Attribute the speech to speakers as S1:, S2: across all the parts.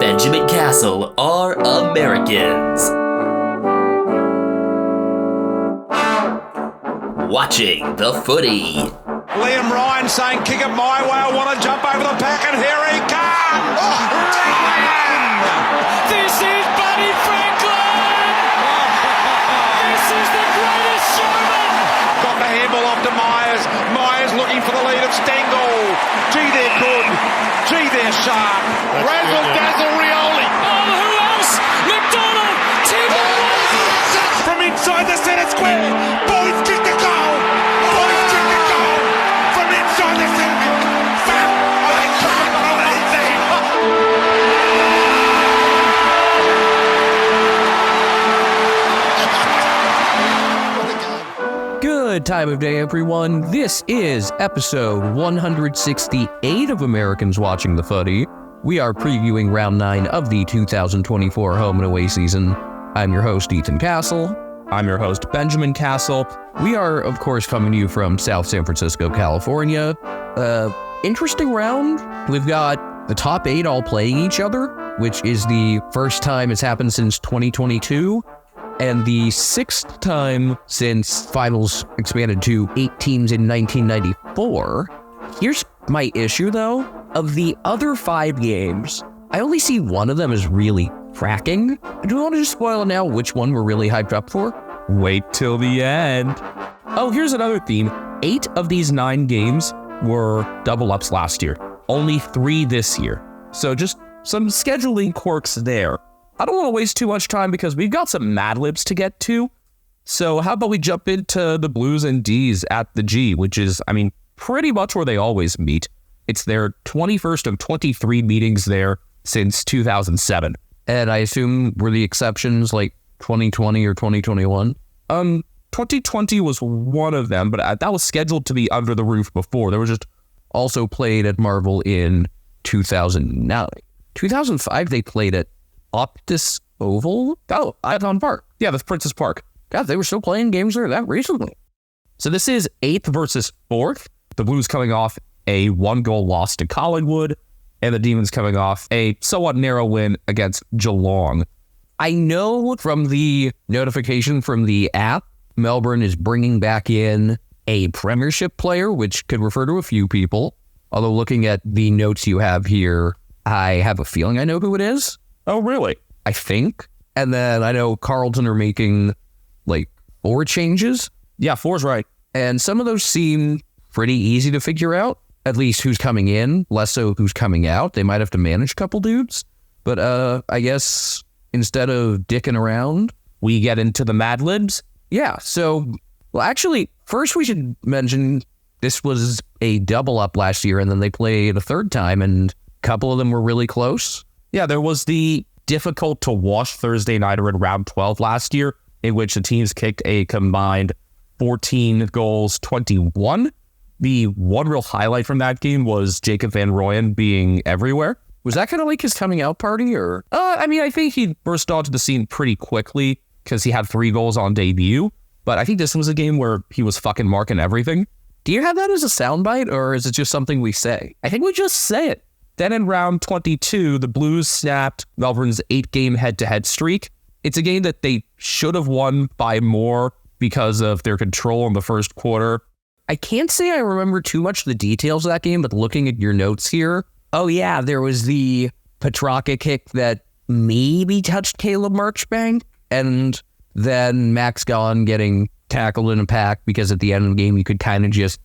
S1: Benjamin Castle are Americans. Watching the footy.
S2: Liam Ryan saying, kick it my way, I want to jump over the pack, and here he comes! Ryan!
S3: This is Buddy Franklin! This is the greatest showman!
S2: Got the handball off to Myers. Myers looking for the lead of Stengel. Gee, they're good. Gee, they're sharp. Razzle dazzle Rioli.
S3: Oh, who else? McDonald! Timber!
S2: From inside the centre square. Boys kick the goal. Boys kick the goal. From inside the centre. Foul. Oh, they can't believe
S4: Good time of day, everyone. This is episode 168 of Americans Watching the Footy. We are previewing round 9 of the 2024 home and away season. I'm your host, Ethan Castle.
S5: I'm your host, Benjamin Castle.
S4: We are, of course, coming to you from South San Francisco, California. Interesting round. We've got the top 8 all playing each other, which is the first time it's happened since 2022. And the 6th time since finals expanded to 8 teams in 1994. Here's my issue, though. Of the other 5 games, I only see one of them as really cracking. Do we want to just spoil now which one we're really hyped up for?
S5: Wait till the end. Oh, here's another theme. 8 of these 9 games were double ups last year. Only 3 this year. So just some scheduling quirks there. I don't want to waste too much time because we've got some Mad Libs to get to. So how about we jump into the Blues and D's at the G, which is, pretty much where they always meet. It's their 21st of 23 meetings there since 2007.
S4: And I assume were the exceptions like 2020 or 2021?
S5: 2020 was one of them, but that was scheduled to be under the roof before. They were just
S4: also played at Marvel in 2009. 2005, they played at Optus Oval? Oh, Icon Park.
S5: Yeah, the Princess Park.
S4: God, they were still playing games there that recently.
S5: So this is 8th versus 4th. The Blues coming off a 1-goal loss to Collingwood, and the Demons coming off a somewhat narrow win against Geelong.
S4: I know from the notification from the app, Melbourne is bringing back in a premiership player, which could refer to a few people. Although looking at the notes you have here, I have a feeling I know who it is.
S5: Oh, really?
S4: I think. And then I know Carlton are making 4 changes.
S5: Yeah, 4's right.
S4: And some of those seem pretty easy to figure out. At least who's coming in, less so who's coming out. They might have to manage a couple dudes. But I guess instead of dicking around,
S5: we get into the Mad Libs.
S4: Yeah, so, well, actually, first we should mention this was a double up last year, and then they played a third time, and a couple of them were really close.
S5: Yeah, there was the difficult to watch Thursday nighter in round 12 last year, in which the teams kicked a combined 14 goals, 21. The one real highlight from that game was Jacob Van Rooyen being everywhere.
S4: Was that kind of like his coming out party, or?
S5: I think he burst onto the scene pretty quickly because he had 3 goals on debut. But I think this was a game where he was fucking marking everything.
S4: Do you have that as a soundbite, or is it just something we say?
S5: I think we just say it. Then in round 22, the Blues snapped Melbourne's 8-game head-to-head streak. It's a game that they should have won by more because of their control in the first quarter.
S4: I can't say I remember too much of the details of that game, but looking at your notes here, oh yeah, there was the Petrarca kick that maybe touched Caleb Marchbank, and then Max Gawn getting tackled in a pack because at the end of the game you could kind of just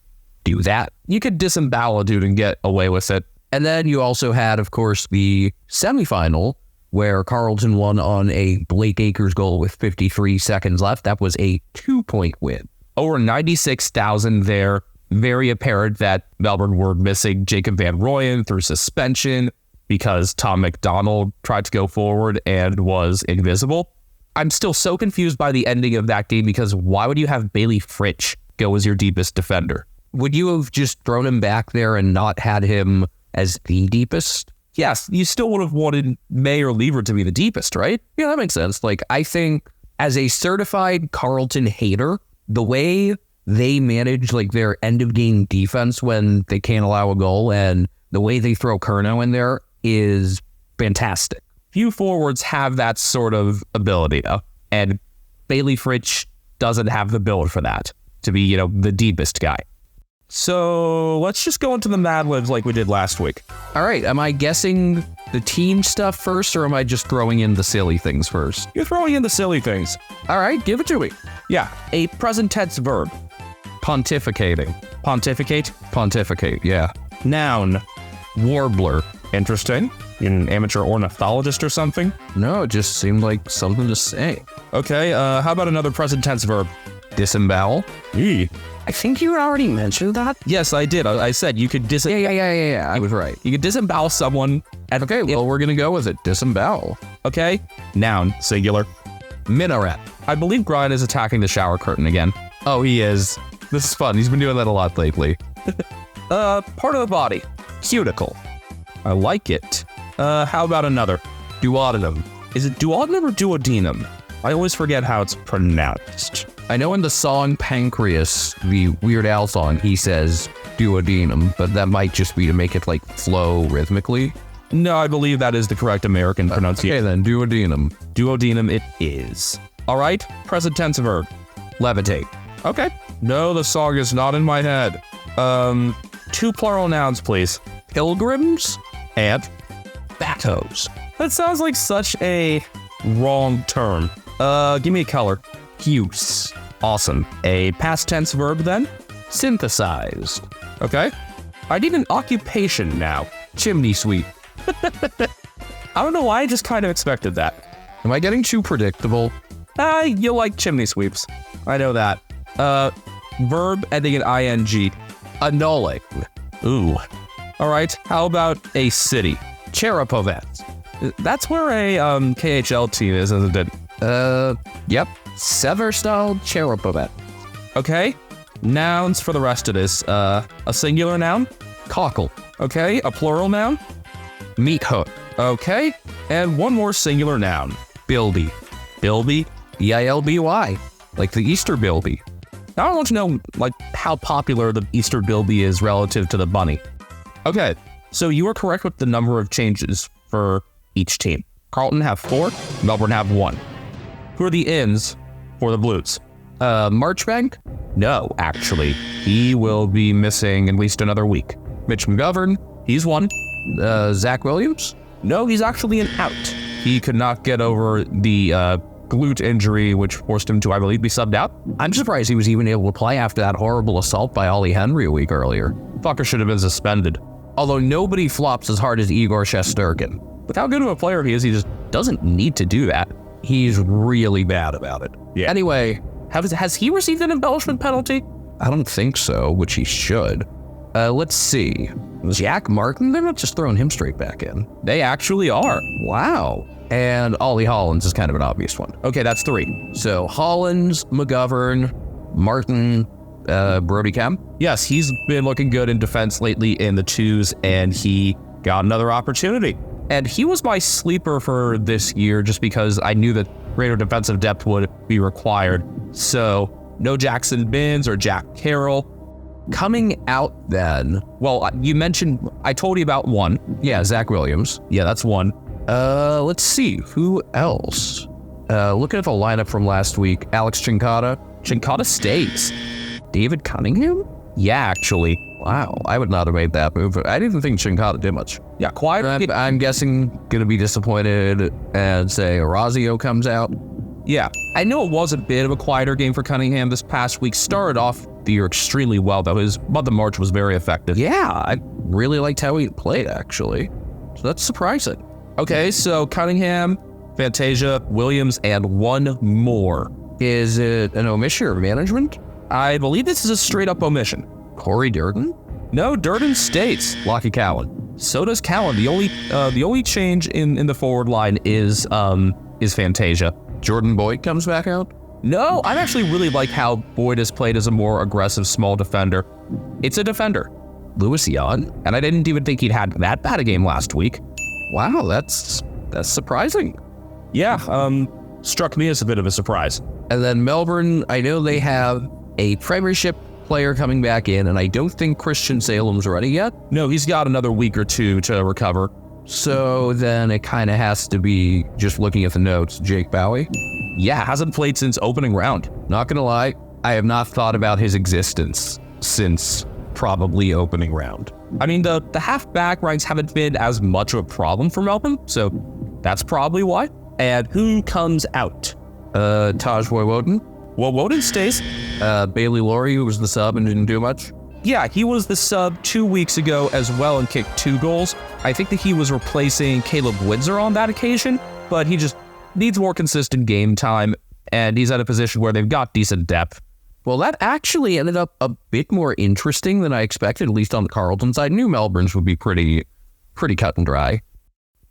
S4: do that.
S5: You could disembowel a dude and get away with it.
S4: And then you also had, of course, the semifinal where Carlton won on a Blake Acres goal with 53 seconds left. That was a 2-point win.
S5: Over 96,000 there. Very apparent that Melbourne were missing Jacob Van Rooyen through suspension because Tom McDonald tried to go forward and was invisible. I'm still so confused by the ending of that game because why would you have Bailey Fritsch go as your deepest defender?
S4: Would you have just thrown him back there and not had him as the deepest?
S5: Yes, you still would have wanted May or Lever to be the deepest, right?
S4: Yeah, that makes sense. I think as a certified Carlton hater, the way they manage their end of game defense when they can't allow a goal and the way they throw Curnow in there is fantastic.
S5: Few forwards have that sort of ability, though. And Bailey Fritsch doesn't have the build for that, to be, the deepest guy. So let's just go into the Mad Libs like we did last week.
S4: All right, am I guessing the team stuff first, or am I just throwing in the silly things first?
S5: You're throwing in the silly things.
S4: All right, give it to me.
S5: Yeah, a present tense verb.
S4: Pontificating.
S5: Pontificate.
S4: Pontificate, yeah.
S5: Noun.
S4: Warbler.
S5: Interesting. You're an amateur ornithologist or something?
S4: No, it just seemed like something to say.
S5: Okay, how about another present tense verb?
S4: Disembowel.
S5: Eee.
S4: I think you already mentioned that.
S5: Yes, I did. I said you could
S4: Yeah. I was right.
S5: You could disembowel someone.
S4: Okay, well, we're going to go with it. Disembowel.
S5: Okay. Noun, singular.
S4: Minaret.
S5: I believe Brian is attacking the shower curtain again.
S4: Oh, he is. This is fun. He's been doing that a lot lately.
S5: Part of the body. Cuticle. I like it. How about another?
S4: Duodenum.
S5: Is it duodenum or duodenum? I always forget how it's pronounced.
S4: I know in the song Pancreas, the Weird Al song, he says duodenum, but that might just be to make it flow rhythmically.
S5: No, I believe that is the correct American pronunciation.
S4: Okay then, duodenum.
S5: Duodenum it is. All right, present tense verb.
S4: Levitate.
S5: Okay. No, the song is not in my head. 2 plural nouns, please.
S4: Pilgrims
S5: And
S4: batos.
S5: that sounds like such a wrong term. Give me a color.
S4: Use.
S5: Awesome. A past tense verb then?
S4: Synthesized.
S5: Okay. I need an occupation now.
S4: Chimney sweep.
S5: I don't know why, I just kind of expected that.
S4: Am I getting too predictable?
S5: You like chimney sweeps. I know that. Verb ending in ing.
S4: Annulling.
S5: Ooh. All right, how about a city?
S4: Cherepovets.
S5: That's where a KHL team is, isn't it?
S4: Yep. Severstyle Cherepovet.
S5: Okay. Nouns for the rest of this. A singular noun?
S4: Cockle.
S5: Okay. A plural noun?
S4: Meat hook.
S5: Okay. And one more singular noun.
S4: Bilby.
S5: Bilby?
S4: Bilby. Like the Easter Bilby.
S5: Now I want to know, how popular the Easter Bilby is relative to the bunny. Okay. So you are correct with the number of changes for each team. Carlton have 4, Melbourne have 1. Who are the ins for the Blues?
S4: Marchbank?
S5: No, actually. He will be missing at least another week.
S4: Mitch McGovern?
S5: He's 1.
S4: Zach Williams?
S5: No, he's actually an out. He could not get over the glute injury, which forced him to, I believe, be subbed out.
S4: I'm surprised he was even able to play after that horrible assault by Ollie Henry a week earlier.
S5: Fucker should have been suspended.
S4: Although nobody flops as hard as Igor Shesterkin.
S5: With how good of a player he is, he just doesn't need to do that.
S4: He's really bad about it.
S5: Yeah.
S4: Anyway,
S5: has he received an embellishment penalty?
S4: I don't think so, which he should. Let's see. Jack Martin? They're not just throwing him straight back in.
S5: They actually are.
S4: Wow. And Ollie Hollins is kind of an obvious one.
S5: Okay, that's 3.
S4: So Hollins, McGovern, Martin, Brody Kemp.
S5: Yes, he's been looking good in defense lately in the 2s, and he got another opportunity. And he was my sleeper for this year just because I knew that greater defensive depth would be required. So no Jackson Binns or Jack Carroll.
S4: Coming out then.
S5: Well, you mentioned, I told you about 1.
S4: Yeah, Zach Williams.
S5: Yeah, that's 1.
S4: Let's see. Who else? Looking at the lineup from last week. Alex Chincata.
S5: Chincata stays.
S4: David Cunningham?
S5: Yeah, actually.
S4: Wow, I would not have made that move. I didn't think Chincata did much.
S5: Yeah, quiet.
S4: I'm guessing going to be disappointed and say Orazio comes out.
S5: Yeah, I know it was a bit of a quieter game for Cunningham this past week. Started off the year extremely well, though. His month of March was very effective.
S4: Yeah, I really liked how he played, actually. So that's surprising.
S5: Okay, so Cunningham, Fantasia, Williams, and 1 more.
S4: Is it an omission or management?
S5: I believe this is a straight-up omission.
S4: Corey Durden?
S5: No, Durden stays.
S4: Lockie Cowan.
S5: So does Cowan. The only change in the forward line is Fantasia.
S4: Jordan Boyd comes back out?
S5: No, I actually really like how Boyd has played as a more aggressive small defender. It's a defender.
S4: Louis Jan?
S5: And I didn't even think he'd had that bad a game last week.
S4: Wow, that's surprising.
S5: Yeah, struck me as a bit of a surprise.
S4: And then Melbourne, I know they have a Premiership player coming back in, and I don't think Christian Salem's ready yet.
S5: No, he's got another week or 2 to recover.
S4: So then it kind of has to be, just looking at the notes, Jake Bowie.
S5: Yeah, hasn't played since opening round.
S4: Not gonna lie, I have not thought about his existence since probably opening round.
S5: I mean, the half-back ranks haven't been as much of a problem for Melbourne, so that's probably why. And who comes out?
S4: Taj Woden.
S5: Well, Woden stays.
S4: Bailey Laurie, who was the sub and didn't do much.
S5: Yeah, he was the sub 2 weeks ago as well and kicked 2 goals. I think that he was replacing Caleb Windsor on that occasion, but he just needs more consistent game time, and he's at a position where they've got decent depth.
S4: Well, that actually ended up a bit more interesting than I expected, at least on the Carlton side. I knew Melbourne's would be pretty cut and dry.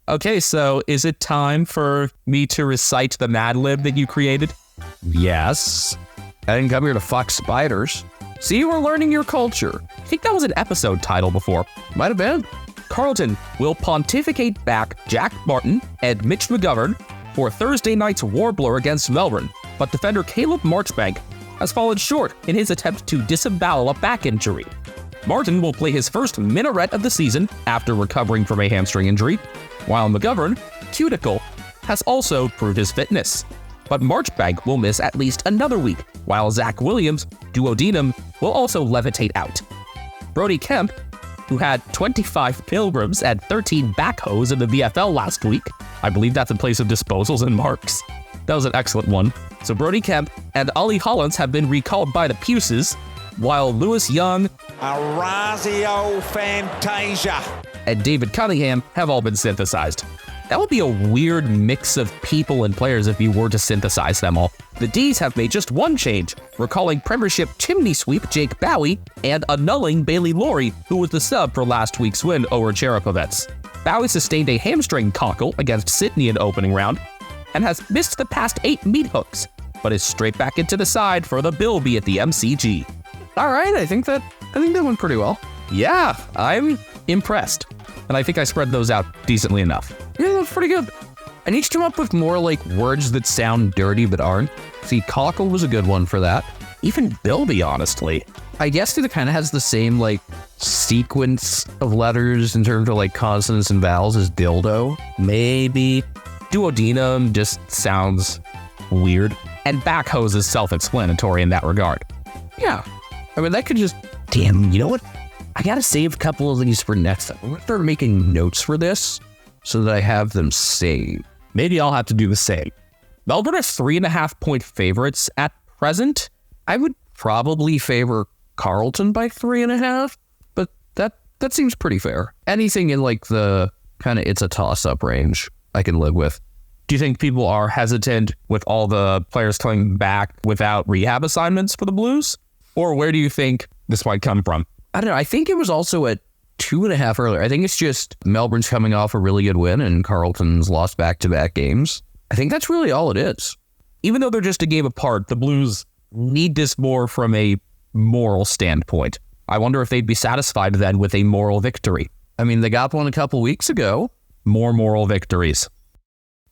S5: Okay, so is it time for me to recite the Mad Lib that you created?
S4: Yes. I didn't come here to fuck spiders. See, we're learning your culture.
S5: I think that was an episode title before.
S4: Might have been.
S5: Carlton will pontificate back Jack Martin and Mitch McGovern for Thursday night's Warbler against Melbourne, but defender Caleb Marchbank has fallen short in his attempt to disembowel a back injury. Martin will play his first minaret of the season after recovering from a hamstring injury, while McGovern, cuticle, has also proved his fitness. But Marchbank will miss at least another week, while Zach Williams, duodenum, will also levitate out. Brody Kemp, who had 25 pilgrims and 13 backhoes in the VFL last week, I believe that's in place of disposals and marks. That was an excellent one. So Brody Kemp and Ollie Hollins have been recalled by the Puces, while Lewis Young,
S2: Orazio Fantasia,
S5: and David Cunningham have all been synthesized. That would be a weird mix of people and players if you were to synthesize them all. The D's have made just one change, recalling Premiership chimney sweep Jake Bowie and annulling Bailey Laurie, who was the sub for last week's win over Cherepavets. Bowie sustained a hamstring cockle against Sydney in opening round and has missed the past 8 meat hooks, but is straight back into the side for the Bilby at the MCG.
S4: All right, I think that went pretty well.
S5: Yeah, I'm impressed. And I think I spread those out decently enough.
S4: Yeah, that's pretty good. I need to come up with more like words that sound dirty but aren't. See, cockle was a good one for that.
S5: Even Bilby, honestly.
S4: I guess it kind of has the same like sequence of letters in terms of like consonants and vowels as dildo.
S5: Maybe. Duodenum just sounds weird. And backhoes is self-explanatory in that regard.
S4: Yeah. I mean, that could just... Damn, you know what? I gotta save a couple of these for next time. I'm gonna start making notes for this so that I have them saved.
S5: Maybe I'll have to do the same. Melbourne are 3.5-point favorites at present.
S4: I would probably favor Carlton by 3.5, but that seems pretty fair. Anything in like the kind of it's a toss-up range, I can live with.
S5: Do you think people are hesitant with all the players coming back without rehab assignments for the Blues? Or where do you think this might come from?
S4: I don't know. I think it was also at 2.5 earlier. I think it's just Melbourne's coming off a really good win and Carlton's lost back-to-back games. I think that's really all it is.
S5: Even though they're just a game apart, the Blues need this more from a moral standpoint. I wonder if they'd be satisfied then with a moral victory.
S4: I mean, they got one a couple weeks ago.
S5: More moral victories.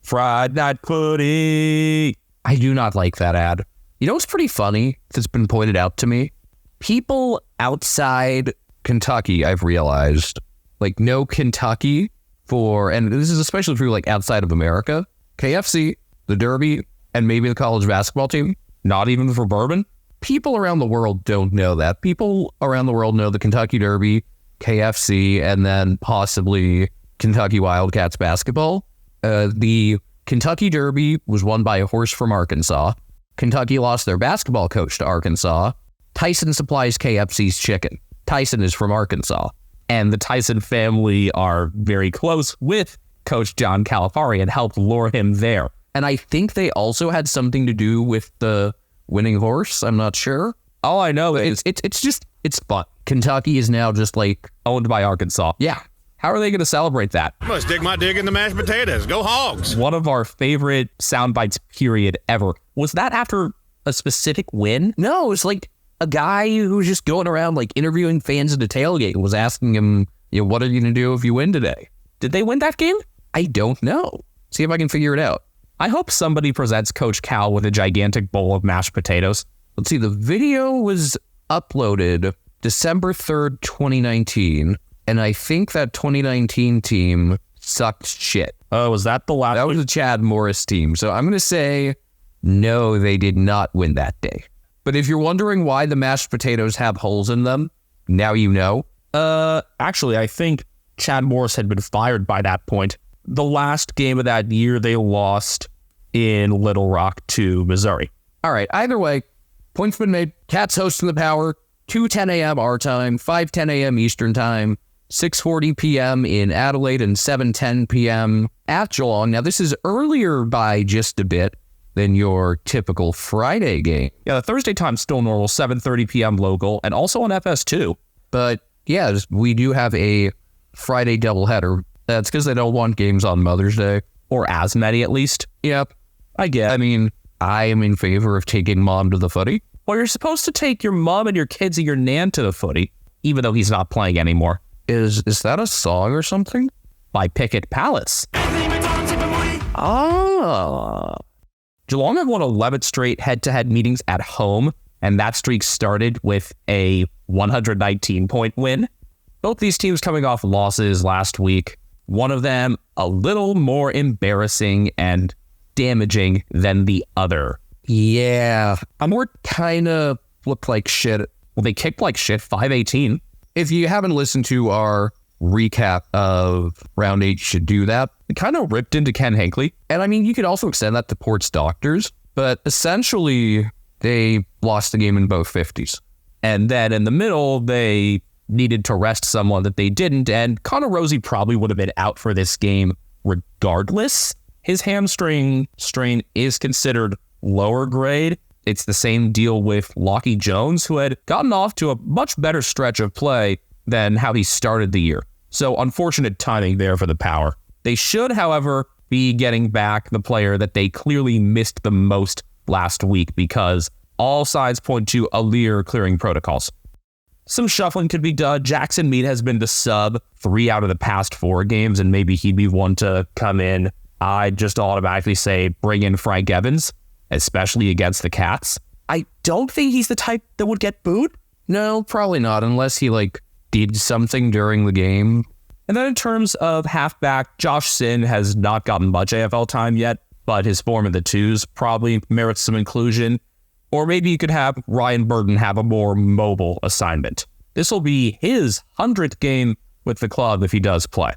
S5: Friday Night Footy.
S4: I do not like that ad. You know what's pretty funny that's been pointed out to me? People outside Kentucky, I've realized, like no Kentucky for, and this is especially true like outside of America, KFC, the Derby, and maybe the college basketball team,
S5: not even for bourbon.
S4: People around the world don't know that. People around the world know the Kentucky Derby, KFC, and then possibly Kentucky Wildcats basketball. The Kentucky Derby was won by a horse from Arkansas. Kentucky lost their basketball coach to Arkansas. Tyson supplies KFC's chicken. Tyson is from Arkansas.
S5: And the Tyson family are very close with Coach John Calipari and helped lure him there.
S4: And I think they also had something to do with the winning horse. I'm not sure.
S5: All I know is
S4: it's fun. Kentucky is now just like
S5: owned by Arkansas.
S4: Yeah.
S5: How are they going to celebrate that?
S2: I'm gonna stick my dick in the mashed potatoes. Go Hogs.
S5: One of our favorite sound bites period ever. Was that after a specific win?
S4: No, it was like a guy who was just going around like interviewing fans at a tailgate and was asking him, you know, what are you going to do if you win today?
S5: Did they win that game?
S4: I don't know. See if I can figure it out.
S5: I hope somebody presents Coach Cal with a gigantic bowl of mashed potatoes.
S4: Let's see. The video was uploaded December 3rd, 2019. And I think that 2019 team sucked shit.
S5: Oh, was that the last?
S4: That was a Chad Morris team. So I'm going to say, no, they did not win that day. But if you're wondering why the mashed potatoes have holes in them, now you know.
S5: Actually, I think Chad Morris had been fired by that point. The last game of that year, they lost in Little Rock to Missouri.
S4: All right, either way, points been made. Cats hosting the Power, 2:10 a.m. our time, 5:10 a.m. Eastern time, 6:40 p.m. in Adelaide, and 7:10 p.m. at Geelong. Now, this is earlier by just a bit than your typical Friday game.
S5: Yeah, the Thursday time's still normal, 7:30 p.m. local, and also on FS2.
S4: But yeah, we do have a Friday doubleheader. That's because they don't want games on Mother's Day.
S5: Or as many, at least.
S4: Yep.
S5: I get.
S4: I mean, I am in favor of taking Mom to the footy.
S5: Well, you're supposed to take your mom and your kids and your nan to the footy, even though he's not playing anymore.
S4: Is that a song or something?
S5: By Picket Palace.
S4: Oh.
S5: Geelong have won 11 straight head-to-head meetings at home, and that streak started with a 119-point win. Both these teams coming off losses last week. One of them a little more embarrassing and damaging than the other.
S4: Yeah. More kind of looked like shit.
S5: Well, they kicked like shit, 5-18.
S4: If you haven't listened to our recap of round 8, you should do that.
S5: It kind of ripped into Ken Hinckley.
S4: And I mean, you could also extend that to Port's Doctors, but essentially they lost the game in both 50s.
S5: And then in the middle, they needed to rest someone that they didn't, and Connor Rosie probably would have been out for this game regardless. His hamstring strain is considered lower grade. It's the same deal with Lockie Jones, who had gotten off to a much better stretch of play than how he started the year. So unfortunate timing there for the Power. They should, however, be getting back the player that they clearly missed the most last week, because all signs point to Alir clearing protocols. Some shuffling could be done. Jackson Mead has been the sub 3 out of the past 4 games, and maybe he'd be one to come in. I'd just automatically say bring in Frank Evans, especially against the Cats. I don't think he's the type that would get booed.
S4: No, probably not, unless he did something during the game.
S5: And then in terms of halfback, Josh Sin has not gotten much AFL time yet, but his form in the twos probably merits some inclusion. Or maybe you could have Ryan Burton have a more mobile assignment. This will be his 100th game with the club if he does play.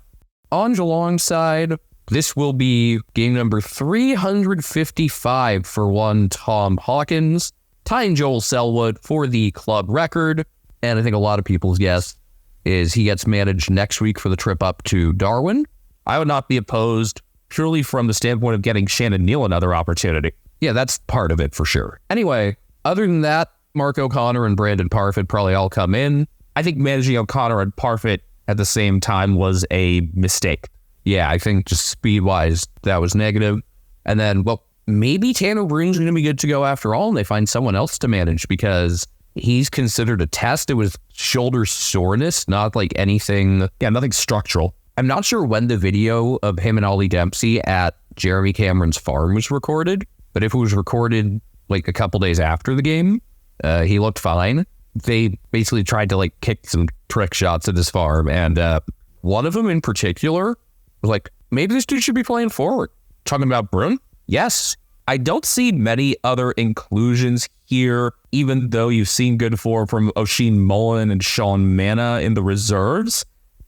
S4: On Geelong's side, this will be game number 355 for one Tom Hawkins, tying Joel Selwood for the club record. And I think a lot of people's guess is he gets managed next week for the trip up to Darwin.
S5: I would not be opposed purely from the standpoint of getting Shannon Neal another opportunity.
S4: Yeah, that's part of it for sure. Anyway, other than that, Mark O'Connor and Brandon Parfit probably all come in.
S5: I think managing O'Connor and Parfit at the same time was a mistake.
S4: Yeah, I think just speed-wise, that was negative. And then, well, maybe Tanner Brune's going to be good to go after all, and they find someone else to manage because he's considered a test. It was shoulder soreness, not anything.
S5: Yeah, nothing structural.
S4: I'm not sure when the video of him and Ollie Dempsey at Jeremy Cameron's farm was recorded, but if it was recorded a couple days after the game, he looked fine. They basically tried to kick some trick shots at his farm, and one of them in particular was maybe this dude should be playing forward.
S5: Talking about Brune?
S4: Yes.
S5: I don't see many other inclusions here, even though you've seen good form from Oisin Mullen and Sean Manna in the reserves,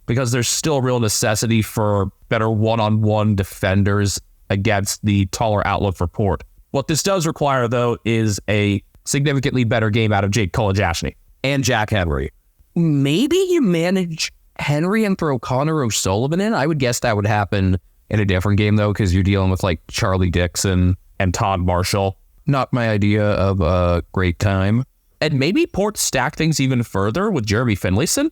S5: because there's still a real necessity for better one-on-one defenders against the taller outlook for Port. What this does require, though, is a significantly better game out of Jake Kolajashny and Jack Henry.
S4: Maybe you manage Henry and throw Connor O'Sullivan in. I would guess that would happen in a different game, though, because you're dealing with Charlie Dixon
S5: and Todd Marshall.
S4: Not my idea of a great time.
S5: And maybe Port stack things even further with Jeremy Finlayson.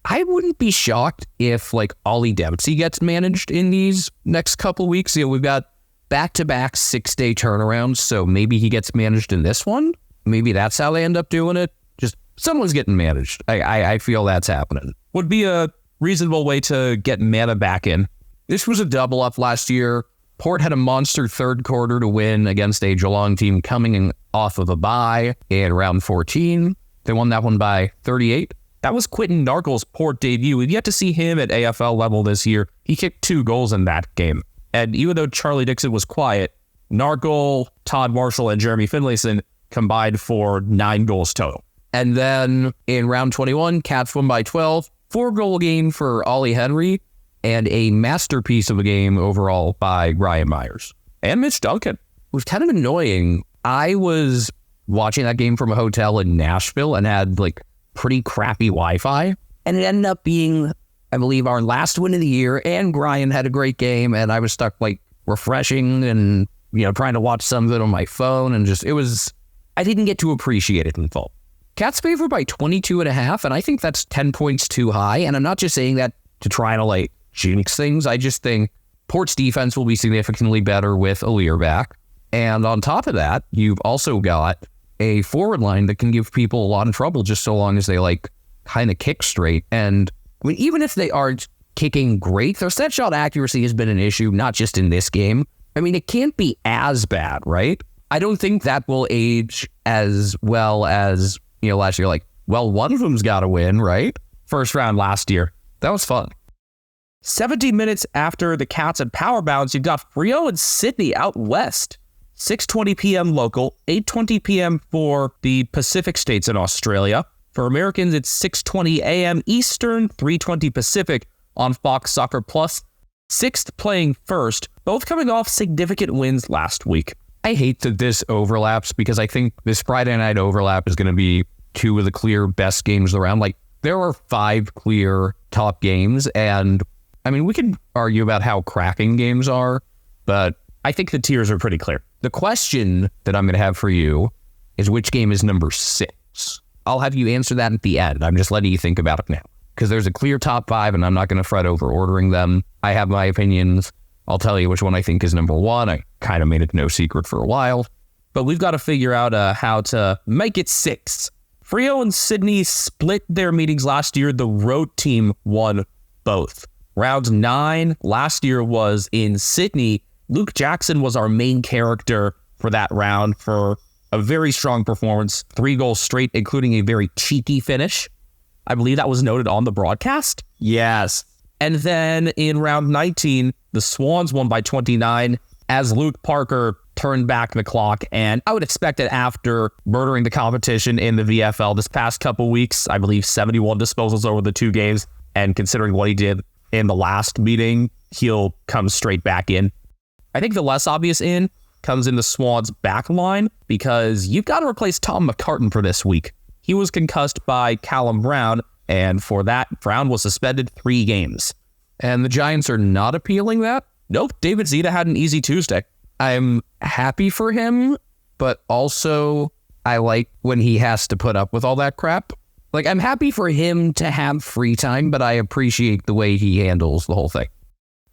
S4: I wouldn't be shocked if Ollie Dempsey gets managed in these next couple weeks. We've got back-to-back 6-day turnarounds, so maybe he gets managed in this one. Maybe that's how they end up doing it. Just someone's getting managed. I feel that's happening.
S5: Would be a reasonable way to get Manna back in.
S4: This was a double up last year. Port had a monster third quarter to win against a Geelong team coming off of a bye in round 14. They won that one by 38.
S5: That was Quinton Narkle's port debut. We've yet to see him at AFL level this year. He kicked 2 goals in that game. And even though Charlie Dixon was quiet, Narkle, Todd Marshall, and Jeremy Finlayson combined for 9 goals total. And then in round 21, Cats won by 12. 4-goal game for Ollie Henry, and a masterpiece of a game overall by Ryan Myers. And Mitch Duncan. It was kind of annoying. I was watching that game from a hotel in Nashville and had pretty crappy Wi-Fi. And it ended up being, I believe, our last win of the year, and Brian had a great game, and I was stuck refreshing and, trying to watch some of it on my phone, and I didn't get to appreciate it in full. Cats favored by 22.5, and I think that's 10 points too high. And I'm not just saying that to try to jinx things. I just think Port's defense will be significantly better with Aaliyah back. And on top of that, you've also got a forward line that can give people a lot of trouble just so long as they kind of kick straight. And even if they aren't kicking great, their set shot accuracy has been an issue, not just in this game. It can't be as bad, right? I don't think that will age as well as, last year. One of them's got to win, right? First round last year. That was fun. 70 minutes after the Cats had power bounce, you've got Freo and Sydney out west. 6:20 p.m. local, 8:20 p.m. for the Pacific states in Australia. For Americans, it's 6:20 a.m. Eastern, 3:20 Pacific on Fox Soccer Plus. 6th playing first, both coming off significant wins last week. I hate that this overlaps because I think this Friday night overlap is going to be 2 of the clear best games around. There are 5 clear top games, and we can argue about how cracking games are, but I think the tiers are pretty clear. The question that I'm going to have for you is which game is number 6? I'll have you answer that at the end. I'm just letting you think about it now, because there's a clear top 5, and I'm not going to fret over ordering them. I have my opinions. I'll tell you which one I think is number 1. I kind of made it no secret for a while. But we've got to figure out how to make it 6. Freo and Sydney split their meetings last year. The road team won both. Round 9 last year was in Sydney. Luke Jackson was our main character for that round for a very strong performance. 3 goals straight, including a very cheeky finish. I believe that was noted on the broadcast. Yes. And then in round 19, the Swans won by 29 as Luke Parker turned back the clock. And I would expect that after murdering the competition in the VFL this past couple weeks, I believe 71 disposals over the 2 games, and considering what he did in the last meeting, he'll come straight back in. I think the less obvious in comes in the Swans back line, because you've got to replace Tom McCartan for this week. He was concussed by Callum Brown, and for that, Brown was suspended 3 games. And the Giants are not appealing that? Nope, David Zita had an easy Tuesday. I'm happy for him, but also I like when he has to put up with all that crap. I'm happy for him to have free time, but I appreciate the way he handles the whole thing.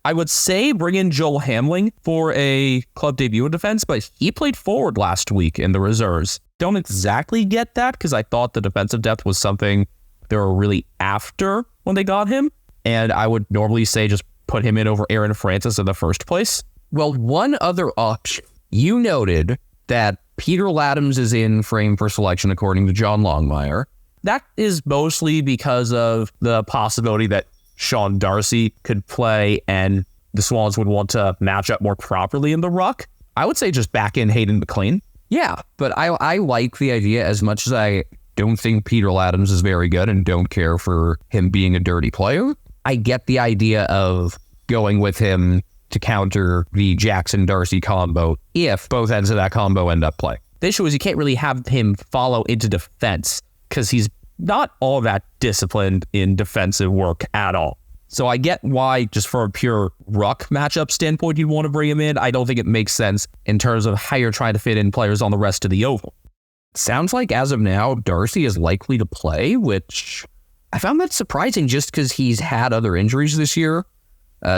S5: I would say bring in Joel Hamling for a club debut in defense, but he played forward last week in the reserves. Don't exactly get that, because I thought the defensive depth was something they were really after when they got him. And I would normally say just put him in over Aaron Francis in the first place. Well, one other option. You noted that Peter Laddams is in frame for selection, according to John Longmire. That is mostly because of the possibility that Sean Darcy could play and the Swans would want to match up more properly in the ruck. I would say just back in Hayden McLean. Yeah, but I like the idea as much as I don't think Peter Laddams is very good and don't care for him being a dirty player. I get the idea of going with him to counter the Jackson-Darcy combo if both ends of that combo end up playing. The issue is you can't really have him follow into defense because he's not all that disciplined in defensive work at all. So I get why, just for a pure ruck matchup standpoint, you'd want to bring him in. I don't think it makes sense in terms of how you're trying to fit in players on the rest of the oval. Sounds like as of now, Darcy is likely to play, which I found that surprising just because he's had other injuries this year.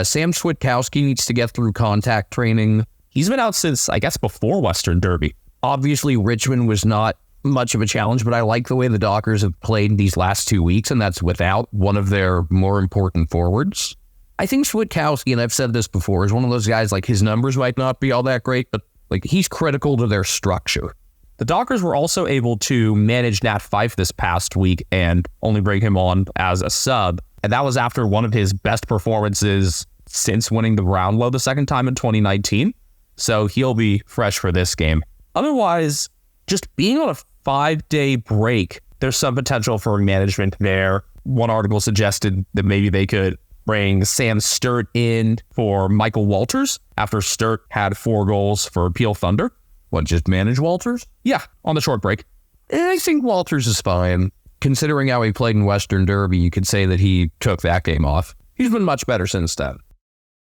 S5: Sam Switkowski needs to get through contact training. He's been out since, I guess, before Western Derby. Obviously, Richmond was not much of a challenge, but I like the way the Dockers have played these last 2 weeks, and that's without one of their more important forwards. I think Switkowski, and I've said this before, is one of those guys, his numbers might not be all that great, but he's critical to their structure. The Dockers were also able to manage Nat Fife this past week and only bring him on as a sub. And that was after one of his best performances since winning the Brownlow the second time in 2019. So he'll be fresh for this game. Otherwise, just being on a 5-day break, there's some potential for management there. One article suggested that maybe they could bring Sam Sturt in for Michael Walters after Sturt had 4 goals for Peel Thunder.
S4: What, just manage Walters?
S5: Yeah, on the short break.
S4: I think Walters is fine. Considering how he played in Western Derby, you could say that he took that game off. He's been much better since then.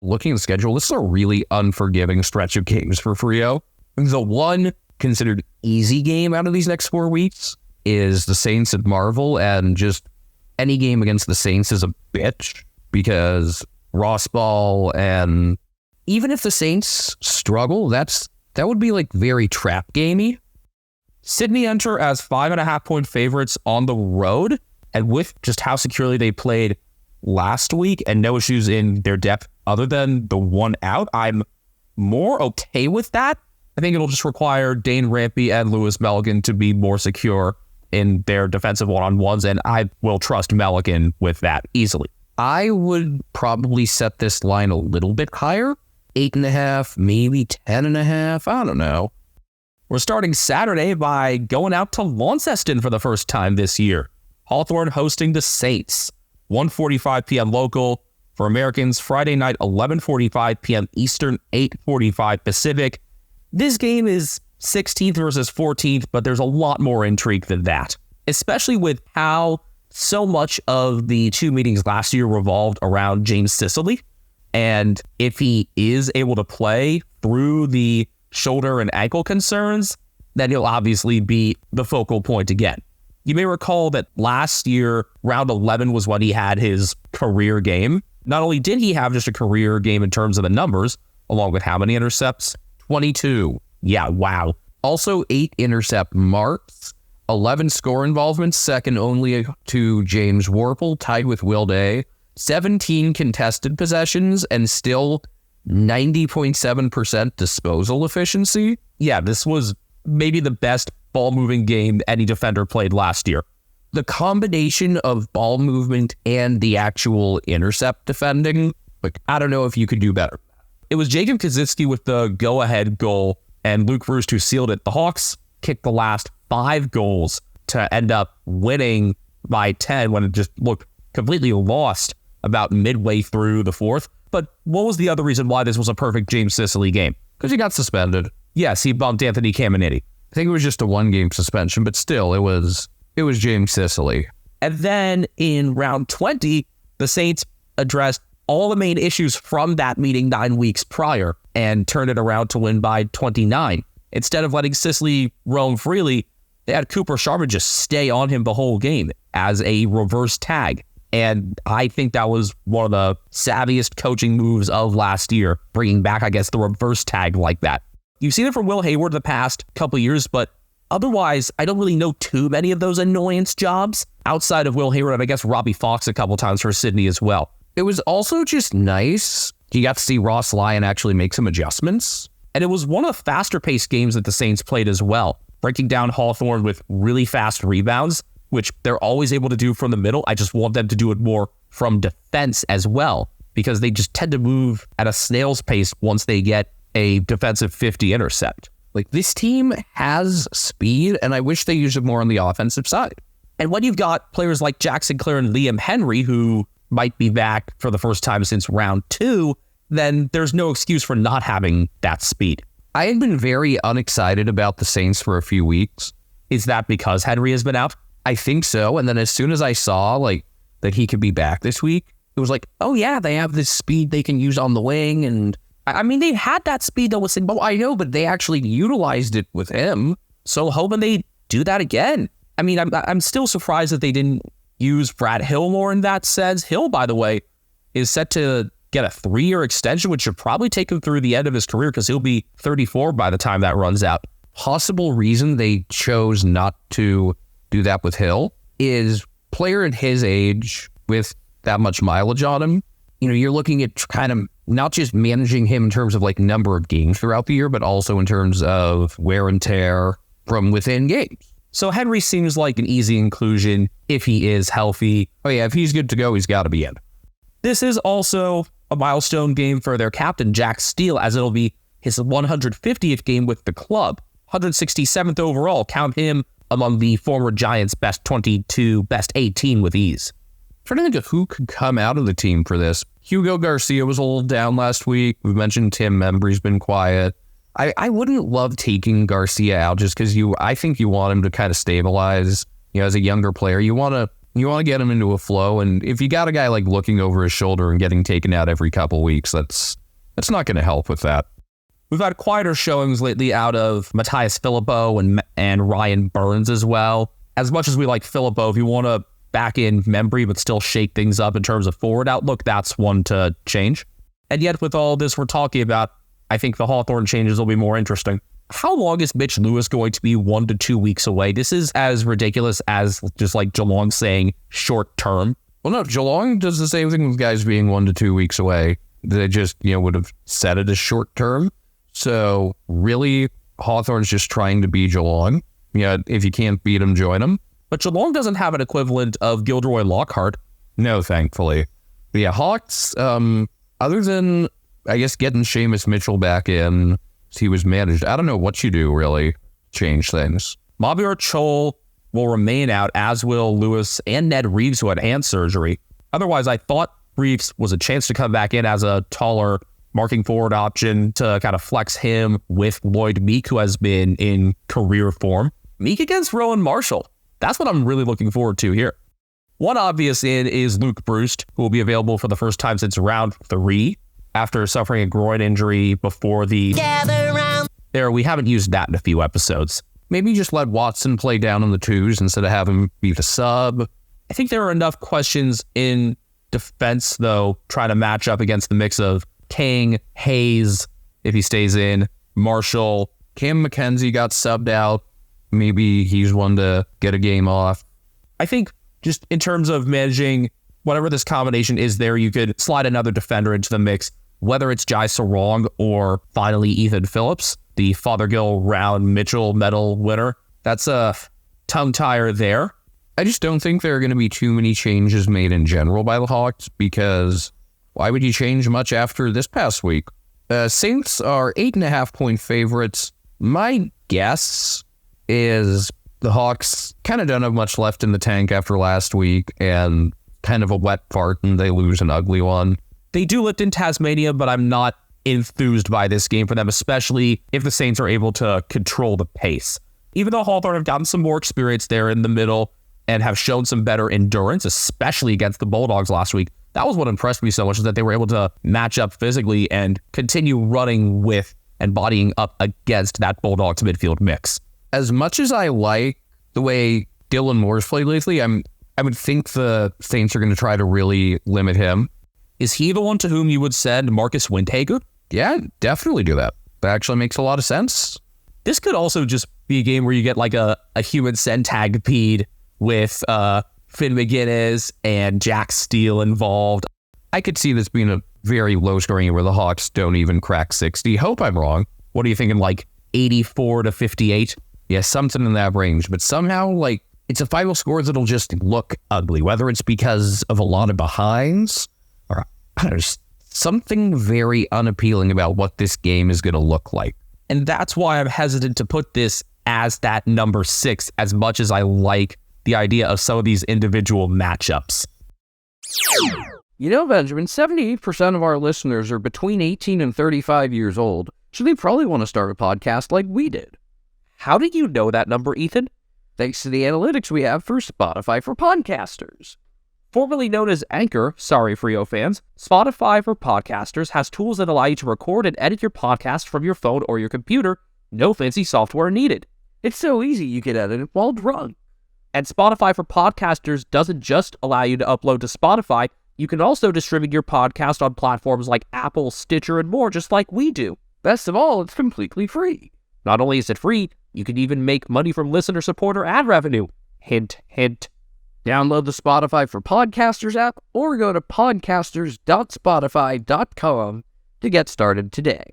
S4: Looking at the schedule, this is a really unforgiving stretch of games for Frio. The one considered easy game out of these next 4 weeks is the Saints at Marvel, and just any game against the Saints is a bitch because Ross Ball, and even if the Saints struggle, that would be like very trap gamey.
S5: Sydney enter as 5.5-point favorites on the road, and with just how securely they played last week and no issues in their depth other than the one out, I'm more okay with that. I think it'll just require Dane Rampy and Lewis Melligan to be more secure in their defensive one-on-ones, and I will trust Melligan with that easily.
S4: I would probably set this line a little bit higher. 8.5, maybe 10.5. I don't know.
S5: We're starting Saturday by going out to Launceston for the first time this year. Hawthorn hosting the Saints. 1:45 p.m. local. For Americans, Friday night, 11:45 p.m. Eastern, 8:45 Pacific. This game is 16th versus 14th, but there's a lot more intrigue than that, especially with how so much of the 2 meetings last year revolved around James Sicily. And if he is able to play through the shoulder and ankle concerns, then he'll obviously be the focal point again. You may recall that last year, round 11 was when he had his career game. Not only did he have just a career game in terms of the numbers, along with how many intercepts?
S4: 22.
S5: Yeah, wow.
S4: Also 8 intercept marks, 11 score involvements, second only to James Warple, tied with Will Day. 17 contested possessions, and still 90.7% disposal efficiency.
S5: Yeah, this was maybe the best ball-moving game any defender played last year.
S4: The combination of ball movement and the actual intercept defending, like, I don't know if you could do better.
S5: It was Jacob Kaczynski with the go-ahead goal, and Luke Roost who sealed it. The Hawks kicked the last 5 goals to end up winning by 10 when it just looked completely lost about midway through the 4th. But what was the other reason why this was a perfect James Sicily game?
S4: Because he got suspended.
S5: Yes, he bumped Anthony Caminiti.
S4: I think it was just a 1-game suspension, but still, it was James Sicily.
S5: And then in round 20, the Saints addressed all the main issues from that meeting 9 weeks prior and turned it around to win by 29. Instead of letting Sicily roam freely, they had Cooper Sharma just stay on him the whole game as a reverse tag. And I think that was one of the savviest coaching moves of last year, bringing back, I guess, the reverse tag like that. You've seen it from Will Hayward the past couple years, but otherwise, I don't really know too many of those annoyance jobs outside of Will Hayward, and I guess Robbie Fox a couple times for Sydney as well.
S4: It was also just nice. You got to see Ross Lyon actually make some adjustments.
S5: And it was one of the faster-paced games that the Saints played as well, breaking down Hawthorn with really fast rebounds, which they're always able to do from the middle. I just want them to do it more from defense as well, because they just tend to move at a snail's pace once they get a defensive 50 intercept.
S4: Like, this team has speed, and I wish they used it more on the offensive side.
S5: And when you've got players like Jack Sinclair and Liam Henry, who might be back for the first time since round 2, then there's no excuse for not having that speed.
S4: I had been very unexcited about the Saints for a few weeks.
S5: Is that because Henry has been out?
S4: I think so. And then as soon as I saw that he could be back this week, it was like, oh yeah, they have this speed they can use on the wing. And I mean, they had that speed though with Simbo. I know, but they actually utilized it with him. So hoping they do that again. I mean, I'm still surprised that they didn't use Brad Hill more in that sense. Hill, by the way, is set to get a 3-year extension, which should probably take him through the end of his career because he'll be 34 by the time that runs out. Possible reason they chose not to do that with Hill is player at his age with that much mileage on him. You know, you're looking at kind of not just managing him in terms of like number of games throughout the year, but also in terms of wear and tear. from within games.
S5: So Henry seems like an easy inclusion if he is healthy.
S4: Oh yeah, if he's good to go, he's got to be in.
S5: This is also a milestone game for their captain, Jack Steele, as it'll be his 150th game with the club. 167th overall, count him among the former Giants' best 22, best 18 with ease.
S4: Trying to think of who could come out of the team for this. Hugo Garcia was a little down last week. We mentioned Tim Membry's been quiet. I wouldn't love taking Garcia out just because I think you want him to kind of stabilize. As a younger player, you want to get him into a flow. And if you got a guy like looking over his shoulder and getting taken out every couple weeks, that's not going to help with that.
S5: We've had quieter showings lately out of Matthias Filippo and Ryan Burns as well. As much as we like Filippo, if you want to back in Membry but still shake things up in terms of forward outlook, that's one to change. And yet with all this we're talking about, I think the Hawthorn changes will be more interesting. How long is Mitch Lewis going to be 1 to 2 weeks away? This is as ridiculous as just like Geelong saying short term.
S4: Well, no, Geelong does the same thing with guys being 1 to 2 weeks away. They just, would have said it as short term. So really, Hawthorn's just trying to be Geelong. If you can't beat them, join them.
S5: But Geelong doesn't have an equivalent of Gilderoy Lockhart.
S4: No, thankfully. But yeah, Hawks, other than, I guess, getting Seamus Mitchell back in, he was managed. I don't know what you do, really, change things.
S5: Mabior Chol will remain out, as will Lewis and Ned Reeves, who had hand surgery. Otherwise, I thought Reeves was a chance to come back in as a taller marking forward option to kind of flex him with Lloyd Meek, who has been in career form. Meek against Rowan Marshall. That's what I'm really looking forward to here. One obvious in is Luke Bruce, who will be available for the first time since round 3 after suffering a groin injury before the gather round. There, we haven't used that in a few episodes.
S4: Maybe just let Watson play down on the twos instead of having him be the sub.
S5: I think there are enough questions in defense, though, trying to match up against the mix of King, Hayes, if he stays in, Marshall.
S4: Cam McKenzie got subbed out. Maybe he's one to get a game off.
S5: I think just in terms of managing whatever this combination is there, you could slide another defender into the mix, whether it's Jai Sarong or finally Ethan Phillips, the Fothergill Round Mitchell medal winner. That's a tongue tire there.
S4: I just don't think there are going to be too many changes made in general by the Hawks, because why would you change much after this past week? Saints are 8.5-point favorites. My guess is the Hawks kind of don't have much left in the tank after last week, and kind of a wet fart, and they lose an ugly one.
S5: They do lift in Tasmania, but I'm not enthused by this game for them, especially if the Saints are able to control the pace. Even though Hawthorn have gotten some more experience there in the middle and have shown some better endurance, especially against the Bulldogs last week, that was what impressed me so much, is that they were able to match up physically and continue running with and bodying up against that Bulldogs midfield mix.
S4: As much as I like the way Dylan Moore's played lately, I would think the Saints are going to try to really limit him.
S5: Is he the one to whom you would send Marcus Windhager?
S4: Yeah, definitely do that. That actually makes a lot of sense.
S5: This could also just be a game where you get like a human centipede with Finn McGuinness and Jack Steele involved.
S4: I could see this being a very low scoring game where the Hawks don't even crack 60. Hope I'm wrong.
S5: What are you thinking, like 84 to 58?
S4: Yeah, something in that range. But somehow, like, it's a final score that'll just look ugly, whether it's because of a lot of behinds or there's something very unappealing about what this game is going to look like.
S5: And that's why I'm hesitant to put this as that number 6, as much as I like the idea of some of these individual matchups.
S6: You know, Benjamin, 78% of our listeners are between 18 and 35 years old, so they probably want to start a podcast like we did.
S7: How did you know that number, Ethan?
S6: Thanks to the analytics we have for Spotify for Podcasters.
S7: Formerly known as Anchor, sorry Frio fans, Spotify for Podcasters has tools that allow you to record and edit your podcast from your phone or your computer. No fancy software needed.
S6: It's so easy you can edit it while drunk.
S7: And Spotify for Podcasters doesn't just allow you to upload to Spotify, you can also distribute your podcast on platforms like Apple, Stitcher, and more, just like we do.
S6: Best of all, it's completely free.
S7: Not only is it free, you can even make money from listener support or ad revenue. Hint, hint.
S6: Download the Spotify for Podcasters app or go to podcasters.spotify.com to get started today.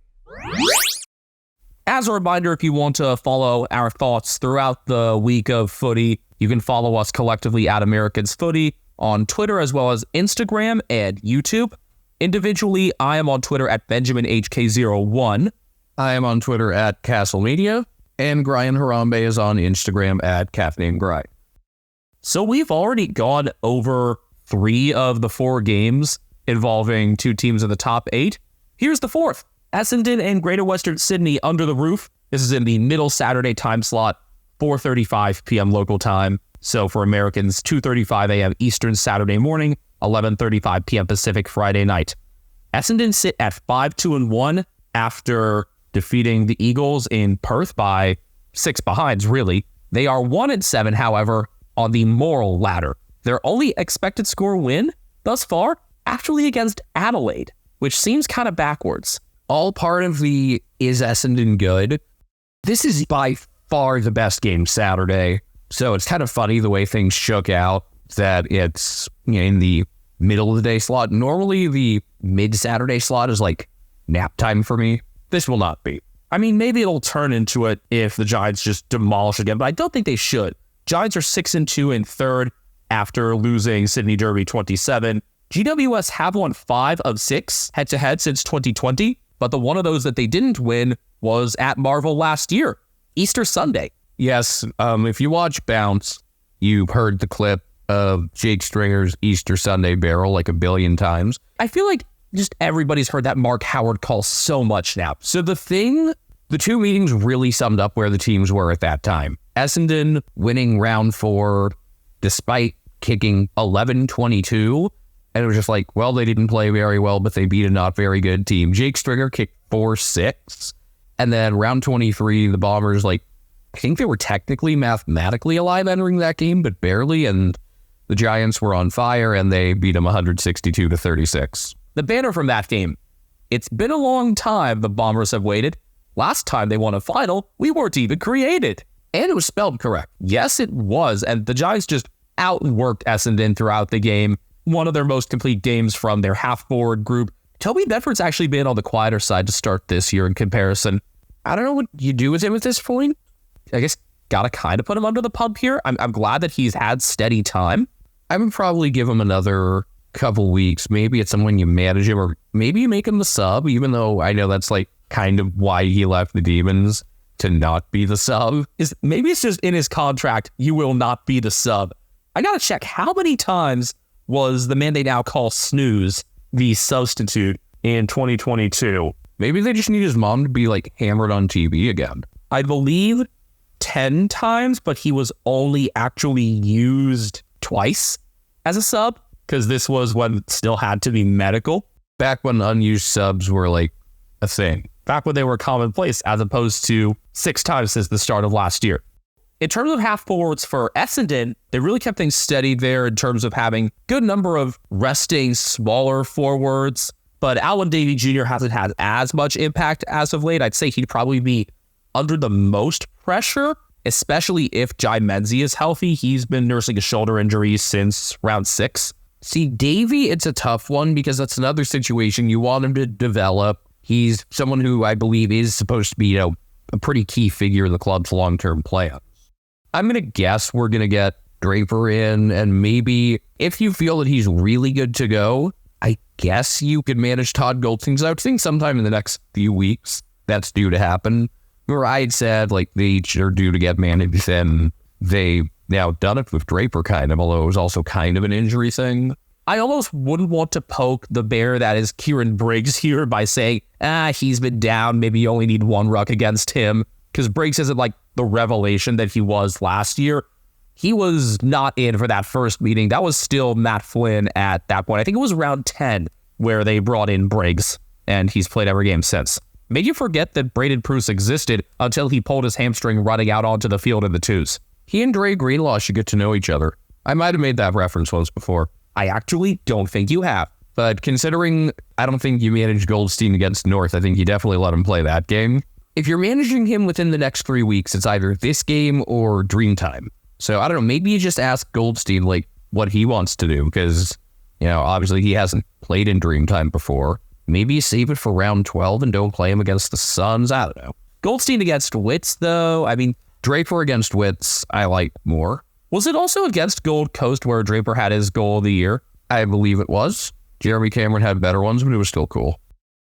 S5: As a reminder, if you want to follow our thoughts throughout the week of footy, you can follow us collectively at Americans Footy on Twitter as well as Instagram and YouTube. Individually, I am on Twitter at BenjaminHK01.
S4: I am on Twitter at Castle Media, and Brian Harambe is on Instagram at CaffeinGrind.
S5: So we've already gone over 3 of the 4 games involving 2 teams in the top 8. Here's the 4th. Essendon and Greater Western Sydney under the roof. This is in the middle Saturday time slot, 4:35 p.m. local time. So for Americans, 2:35 a.m. Eastern Saturday morning, 11:35 p.m. Pacific Friday night. Essendon sit at 5-2-1 after defeating the Eagles in Perth by 6 behinds, really. They are 1-7, however, on the moral ladder. Their only expected score win thus far, actually against Adelaide, which seems kind of backwards.
S4: All part of the is Essendon good? This is by far the best game Saturday. So it's kind of funny the way things shook out, that it's in the middle of the day slot. Normally the mid-Saturday slot is like nap time for me. This will not be.
S5: I mean, maybe it'll turn into it if the Giants just demolish again, but I don't think they should. Giants are 6-2 in third after losing Sydney Derby 27. GWS have won 5 of 6 head-to-head since 2020, but the one of those that they didn't win was at Marvel last year, Easter Sunday.
S4: Yes, if you watch Bounce, you've heard the clip of Jake Stringer's Easter Sunday barrel like a billion times.
S5: I feel like just everybody's heard that Mark Howard call so much now.
S4: So the 2 meetings really summed up where the teams were at that time. Essendon winning round 4 despite kicking 11-22. And it was just like, well, they didn't play very well, but they beat a not very good team. Jake Stringer kicked 4-6. And then round 23, the Bombers, I think they were technically mathematically alive entering that game, but barely. And the Giants were on fire, and they beat them 162-36.
S5: The banner from that game. It's been a long time the Bombers have waited. Last time they won a final, we weren't even created.
S4: And it was spelled correct.
S5: Yes, it was. And the Giants just outworked Essendon throughout the game. One of their most complete games from their half-forward group. Toby Bedford's actually been on the quieter side to start this year in comparison.
S4: I don't know what you do with him at this point.
S5: I guess gotta kind of put him under the pump here. I'm glad that he's had steady time.
S4: I would probably give him another couple weeks. Maybe it's someone you manage him, or maybe you make him the sub, even though I know that's kind of why he left the Demons, to not be the sub.
S5: Maybe it's just in his contract, you will not be the sub. I gotta check how many times was the man they now call Snooze the substitute in 2022.
S4: Maybe they just need his mom to be hammered on TV again.
S5: I believe 10 times, but he was only actually used twice as a sub, because this was when it still had to be medical.
S4: Back when unused subs were a thing.
S5: Back when they were commonplace, as opposed to 6 times since the start of last year. In terms of half forwards for Essendon, they really kept things steady there in terms of having good number of resting smaller forwards, but Alwyn Davey Jr. hasn't had as much impact as of late. I'd say he'd probably be under the most pressure, especially if Jai Menzie is healthy. He's been nursing a shoulder injury since round 6.
S4: See, Davey, it's a tough one because that's another situation you want him to develop. He's someone who I believe is supposed to be, a pretty key figure in the club's long-term plan. I'm going to guess we're going to get Draper in, and maybe if you feel that he's really good to go, I guess you could manage Todd Goldstein. I would think sometime in the next few weeks that's due to happen. Where I'd said they each are due to get managed, and they now done it with Draper kind of, although it was also kind of an injury thing.
S5: I almost wouldn't want to poke the bear that is Kieran Briggs here by saying, he's been down, maybe you only need 1 ruck against him, because Briggs isn't the revelation that he was last year. He was not in for that first meeting. That was still Matt Flynn at that point. I think it was round 10 where they brought in Briggs, and he's played every game since. Made you forget that Braden Pruce existed until he pulled his hamstring running out onto the field in the 2s.
S4: He and Dre Greenlaw should get to know each other. I might have made that reference once before.
S5: I actually don't think you have.
S4: But considering I don't think you managed Goldstein against North, I think you definitely let him play that game. If you're managing him within the next 3 weeks, it's either this game or Dreamtime. So I don't know, maybe you just ask Goldstein what he wants to do, because obviously he hasn't played in Dreamtime before. Maybe you save it for round 12 and don't play him against the Suns. I don't know.
S5: Goldstein against Wits, though, I mean,
S4: Draper against Wits, I like more.
S5: was it also against Gold Coast where Draper had his goal of the year?
S4: I believe it was. Jeremy Cameron had better ones, but it was still cool.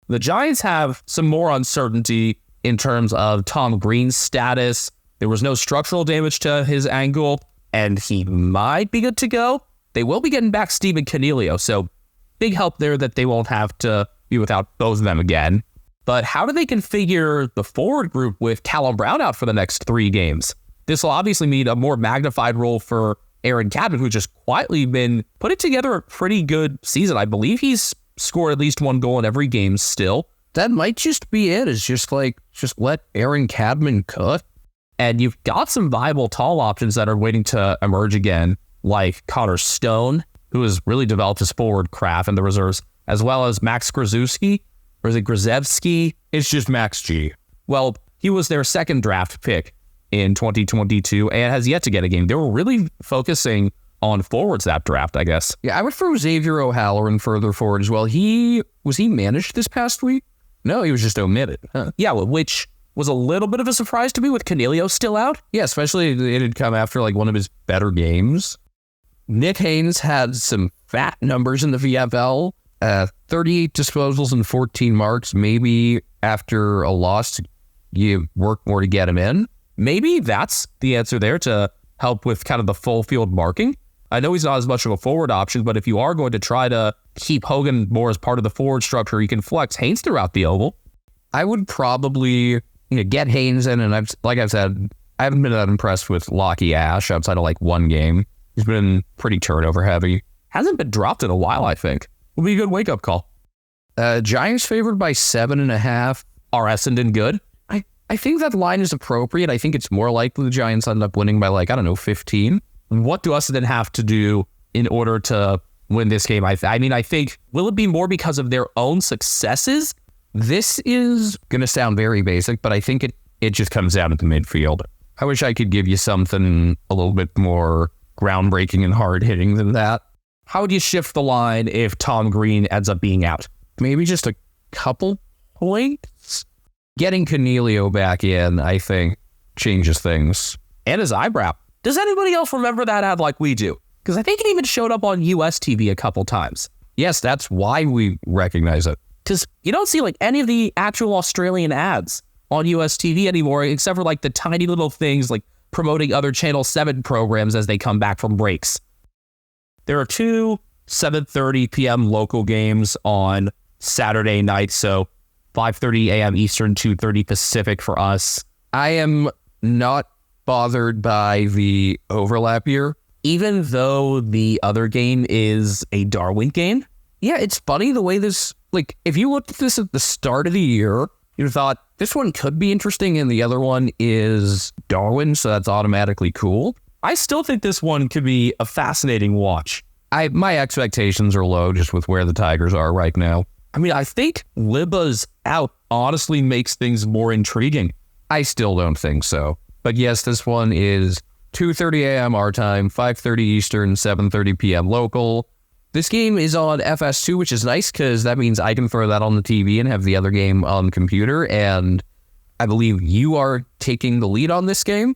S5: The Giants have some more uncertainty in terms of Tom Green's status. There was no structural damage to his ankle, and he might be good to go. They will be getting back Steven Canelio, so big help there that they won't have to be without both of them again. But how do they configure the forward group with Callum Brown out for the next 3 games? This will obviously mean a more magnified role for Aaron Cadman, who's just quietly been putting together a pretty good season. I believe he's scored at least 1 goal in every game still.
S4: That might just be it. It's just let Aaron Cadman cook.
S5: And you've got some viable tall options that are waiting to emerge again, like Connor Stone, who has really developed his forward craft in the reserves, as well as Max Grzyewski, or is it Grzewski?
S4: It's just Max G.
S5: Well, he was their second draft pick in 2022 and has yet to get a game. They were really focusing on forwards that draft, I guess.
S4: Yeah, I would throw Xavier O'Halloran further forward as well. Was he managed this past week? No, he was just omitted. Huh.
S5: Yeah, which was a little bit of a surprise to me with Canelio still out.
S4: Yeah, especially it had come after one of his better games. Nick Haynes had some fat numbers in the VFL. 38 disposals and 14 marks. Maybe after a loss, you work more to get him in.
S5: Maybe that's the answer there to help with kind of the full field marking. I know he's not as much of a forward option, but if you are going to try to keep Hogan more as part of the forward structure, you can flex Haynes throughout the oval.
S4: I would probably get Haynes in, and I've said, I haven't been that impressed with Lockie Ash outside of 1 game. He's been pretty turnover heavy.
S5: Hasn't been dropped in a while, I think. Will be a good wake-up call.
S4: Giants favored by 7.5.
S5: Are Essendon good?
S4: I think that line is appropriate. I think it's more likely the Giants end up winning by 15.
S5: What do Essendon have to do in order to win this game? I think, will it be more because of their own successes?
S4: This is going to sound very basic, but I think it just comes down to the midfield. I wish I could give you something a little bit more groundbreaking and hard-hitting than that.
S5: How would you shift the line if Tom Green ends up being out?
S4: Maybe just a couple points? Getting Canelio back in, I think, changes things.
S5: And his eyebrow. Does anybody else remember that ad like we do? Because I think it even showed up on US TV a couple times.
S4: Yes, that's why we recognize it.
S5: Because you don't see any of the actual Australian ads on US TV anymore, except for the tiny little things like promoting other Channel 7 programs as they come back from breaks. There are 2 7:30 p.m. local games on Saturday night, so 5:30 a.m. Eastern, 2:30 Pacific for us.
S4: I am not bothered by the overlap here.
S5: Even though the other game is a Darwin game?
S4: Yeah, it's funny the way this, if you looked at this at the start of the year, you thought, this one could be interesting, and the other one is Darwin, so that's automatically cool.
S5: I still think this one could be a fascinating watch.
S4: My expectations are low just with where the Tigers are right now.
S5: I think Libba's out honestly makes things more intriguing.
S4: I still don't think so. But yes, this one is 2:30 a.m. our time, 5:30 Eastern, 7:30 p.m. local. This game is on FS2, which is nice because that means I can throw that on the TV and have the other game on the computer. And I believe you are taking the lead on this game.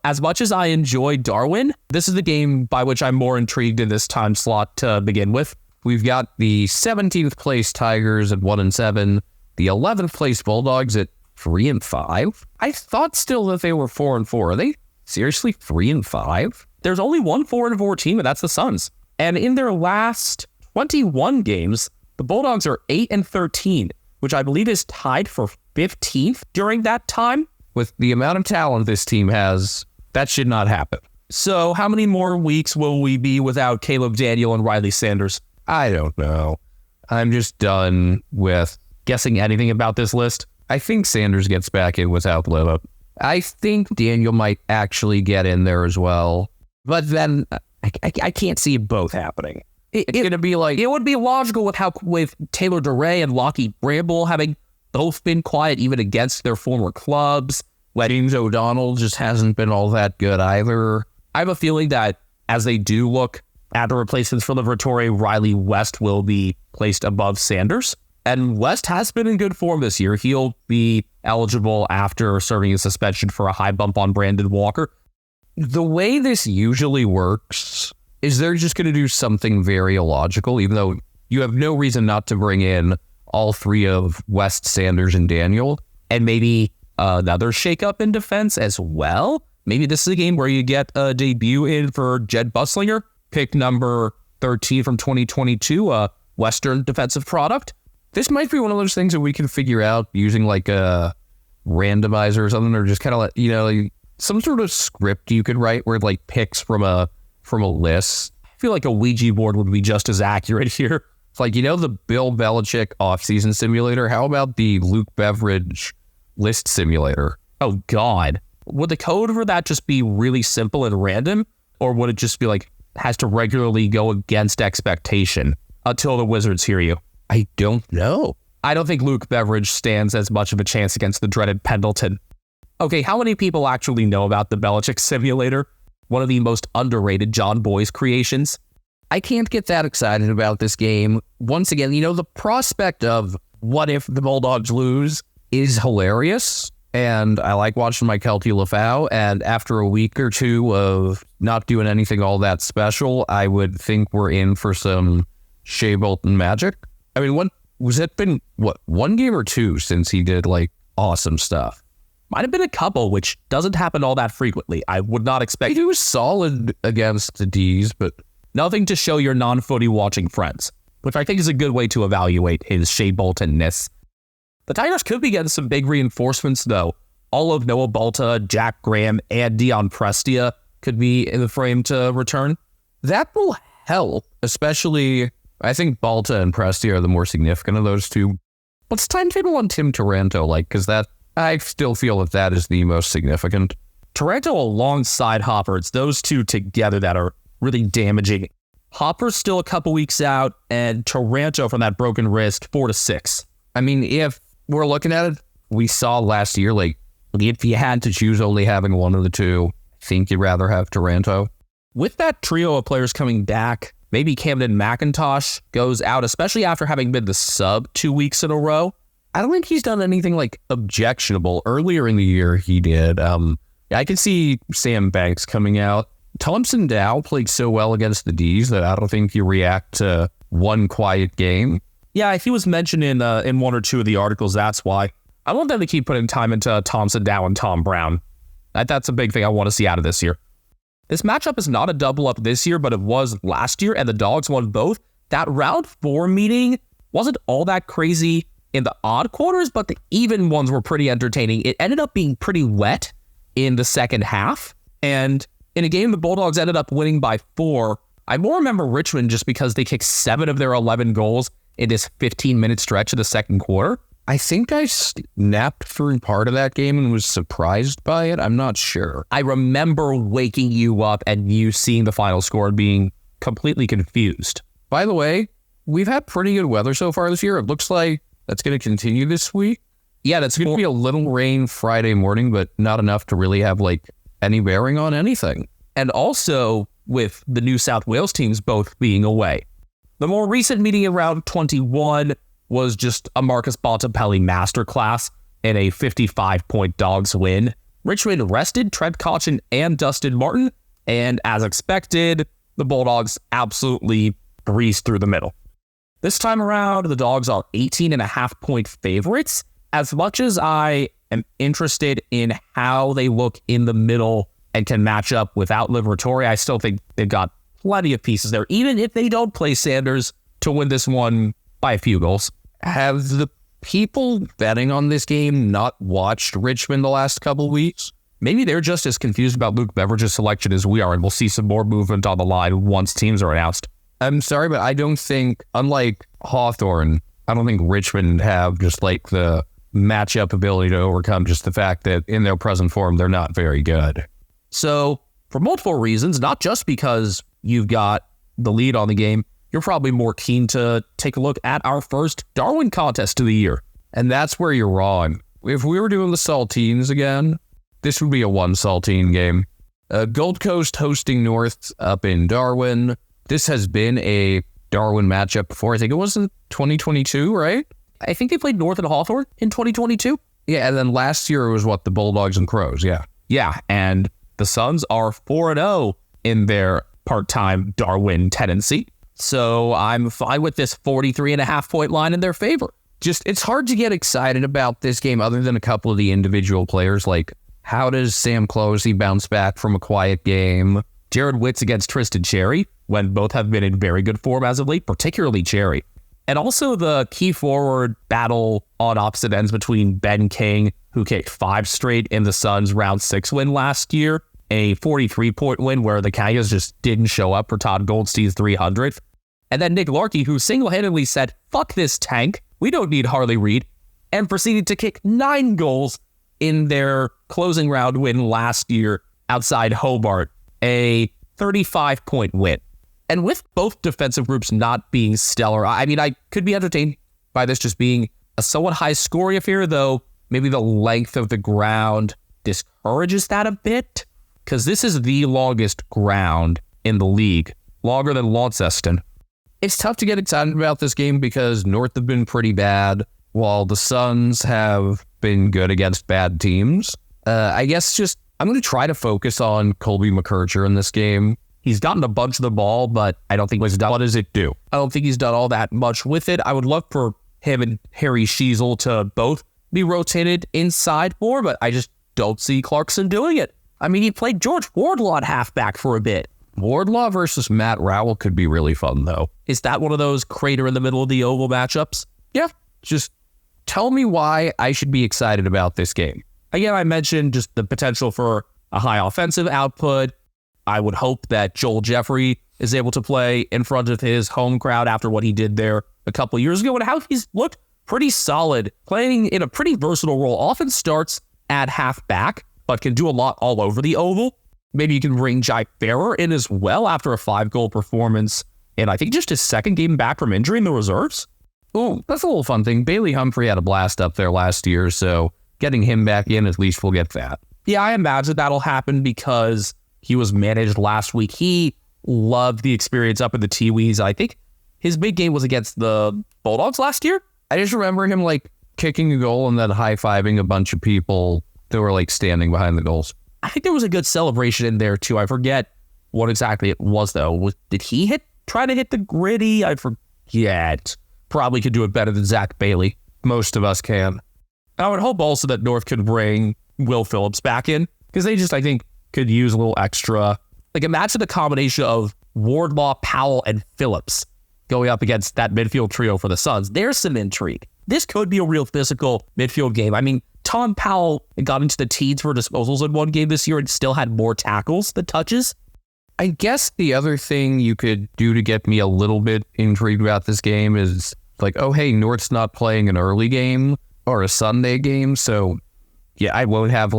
S5: As much as I enjoy Darwin, this is the game by which I'm more intrigued in this time slot to begin with.
S4: We've got the 17th place Tigers at 1-7, the 11th place Bulldogs at 3-5. I thought still that they were 4-4. Are they seriously 3-5?
S5: There's only one 4-4 team, and that's the Suns. And in their last 21 games, the Bulldogs are 8-13, which I believe is tied for 15th during that time.
S4: With the amount of talent this team has, that should not happen.
S5: So how many more weeks will we be without Caleb Daniel and Riley Sanders?
S4: I don't know. I'm just done with
S5: guessing anything about this list.
S4: I think Sanders gets back in without Lilla. I think Daniel might actually get in there as well. But then I can't see both happening. It's going to be
S5: it would be logical with Taylor DeRay and Lockie Bramble having both been quiet even against their former clubs.
S4: James O'Donnell just hasn't been all that good either.
S5: I have a feeling that as they do look at the replacements for Liberatore, Riley West will be placed above Sanders. And West has been in good form this year. He'll be eligible after serving a suspension for a high bump on Brandon Walker.
S4: The way this usually works is they're just going to do something very illogical, even though you have no reason not to bring in all three of West, Sanders, and Daniel, and maybe another shakeup in defense as well. Maybe this is a game where you get a debut in for Jed Busslinger, pick number 13 from 2022, a Western defensive product. This might be one of those things that we can figure out using like a randomizer or something, or just kind of like, like some sort of script you could write where like picks from a list. I feel like a Ouija board would be just as accurate here. It's like, the Bill Belichick offseason simulator. How about the Luke Beveridge list simulator?
S5: Oh God. Would the code for that just be really simple and random? Or would it just be like, has to regularly go against expectation until the Wizards hear you?
S4: I don't know.
S5: I don't think Luke Beveridge stands as much of a chance against the dreaded Pendleton. Okay, how many people actually know about the Belichick simulator? One of the most underrated John Boy's creations.
S4: I can't get that excited about this game. Once again, the prospect of what if the Bulldogs lose is hilarious. And I like watching my Kelty Lafau. And after a week or two of not doing anything all that special, I would think we're in for some Shea Bolton magic. I mean, one game or two since he did like awesome stuff?
S5: Might have been a couple, which doesn't happen all that frequently. I would not expect.
S4: He was solid against the D's, but
S5: nothing to show your non-footy watching friends, which I think is a good way to evaluate his Shea Bolton-ness. The Tigers could be getting some big reinforcements, though. All of Noah Balta, Jack Graham, and Dion Prestia could be in the frame to return.
S4: That will help, especially, I think Balta and Prestia are the more significant of those two. What's timetable on Tim Taranto like? Because I still feel that is the most significant.
S5: Taranto alongside Hopper, it's those two together that are really damaging. Hopper's still a couple weeks out, and Taranto from that broken wrist, 4 to 6.
S4: I mean, if we're looking at it, we saw last year, like, if you had to choose only having one of the two, I think you'd rather have Taranto.
S5: With that trio of players coming back, maybe Camden McIntosh goes out, especially after having been the sub 2 weeks in a row.
S4: I don't think he's done anything like objectionable. Earlier in the year, he did. I can see Sam Banks coming out. Thompson Dow played so well against the D's that I don't think you react to one quiet game.
S5: Yeah, he was mentioned in one or two of the articles. That's why. I want them to keep putting time into Thompson Dow and Tom Brown. That's a big thing I want to see out of this year. This matchup is not a double up this year, but it was last year, and the Dogs won both. That round 4 meeting wasn't all that crazy in the odd quarters, but the even ones were pretty entertaining. It ended up being pretty wet in the second half, and in a game the Bulldogs ended up winning by 4. I more remember Richmond just because they kicked 7 of their 11 goals in this 15-minute stretch of the second quarter.
S4: I think I snapped through part of that game and was surprised by it. I'm not sure.
S5: I remember waking you up and you seeing the final score and being completely confused.
S4: By the way, we've had pretty good weather so far this year. It looks like that's going to continue this week. Yeah, that's going to be a little rain Friday morning, but not enough to really have like any bearing on anything.
S5: And also with the New South Wales teams both being away. The more recent meeting in round 21 was just a Marcus Bontempelli masterclass in a 55-point Dogs win. Richmond rested Trent Cotchin and Dustin Martin, and as expected, the Bulldogs absolutely breezed through the middle. This time around, the Dogs are 18.5-point favorites. As much as I am interested in how they look in the middle and can match up without Liberatore, I still think they've got plenty of pieces there, even if they don't play Sanders, to win this one by a few goals.
S4: Have the people betting on this game not watched Richmond the last couple weeks?
S5: Maybe they're just as confused about Luke Beveridge's selection as we are, and we'll see some more movement on the line once teams are announced.
S4: I'm sorry, but I don't think, unlike Hawthorn, I don't think Richmond have just like the matchup ability to overcome just the fact that in their present form, they're not very good.
S5: So, for multiple reasons, not just because you've got the lead on the game, you're probably more keen to take a look at our first Darwin contest of the year.
S4: And that's where you're wrong. If we were doing the Saltines again, this would be a one Saltine game. Gold Coast hosting North up in Darwin. This has been a Darwin matchup before. I think it was in 2022, right? I think they played North and Hawthorne in 2022. Yeah, and then last year it was the Bulldogs and Crows, yeah.
S5: Yeah, and the Suns are 4-0 in their part-time Darwin tendency. So I'm fine with this 43.5 point line in their favor.
S4: It's hard to get excited about this game other than a couple of the individual players. Like, how does Sam Closey bounce back from a quiet game?
S5: Jared Witts against Tristan Cherry, when both have been in very good form as of late, particularly Cherry. And also the key forward battle on opposite ends between Ben King, who kicked 5 straight in the Suns' round 6 win last year, a 43-point win where the Kangas just didn't show up for Todd Goldstein's 300th. And then Nick Larkey, who single-handedly said, "Fuck this tank, we don't need Harley Reid," and proceeded to kick 9 goals in their closing round win last year outside Hobart, a 35-point win. And with both defensive groups not being stellar, I mean, I could be entertained by this just being a somewhat high-scoring affair, though maybe the length of the ground discourages that a bit, because this is the longest ground in the league, longer than Launceston.
S4: It's tough to get excited about this game because North have been pretty bad, while the Suns have been good against bad teams. I guess I'm going to try to focus on Colby McKercher in this game.
S5: He's gotten a bunch of the ball, but I don't think he's done. What does it do? I don't think he's done all that much with it. I would love for him and Harry Sheasel to both be rotated inside more, but I just don't see Clarkson doing it. I mean, he played George Wardlaw at halfback for a bit.
S4: Wardlaw versus Matt Rowell could be really fun, though.
S5: Is that one of those crater in the middle of the oval matchups?
S4: Yeah. Just tell me why I should be excited about this game.
S5: Again, I mentioned just the potential for a high offensive output. I would hope that Joel Jeffrey is able to play in front of his home crowd after what he did there a couple of years ago and how he's looked pretty solid, playing in a pretty versatile role. Often starts at halfback, but can do a lot all over the oval. Maybe you can bring Jai Farrer in as well after a 5-goal performance, and I think just his second game back from injury in the reserves.
S4: Oh, that's a little fun thing. Bailey Humphrey had a blast up there last year, so getting him back in, at least we'll get that.
S5: Yeah, I imagine that'll happen because he was managed last week. He loved the experience up in the Tiwis. I think his big game was against the Bulldogs last year.
S4: I just remember him kicking a goal and then high-fiving a bunch of people that were standing behind the goals.
S5: I think there was a good celebration in there too. I forget what exactly it was though. Did he try to hit the gritty? I forget. Probably could do it better than Zach Bailey.
S4: Most of us can.
S5: I would hope also that North could bring Will Phillips back in because they just, I think, could use a little extra. Imagine the combination of Wardlaw, Powell, and Phillips going up against that midfield trio for the Suns. There's some intrigue. This could be a real physical midfield game. I mean, Tom Powell got into the teens for disposals in one game this year and still had more tackles than touches.
S4: I guess the other thing you could do to get me a little bit intrigued about this game is oh, hey, North's not playing an early game or a Sunday game. So, yeah, I won't have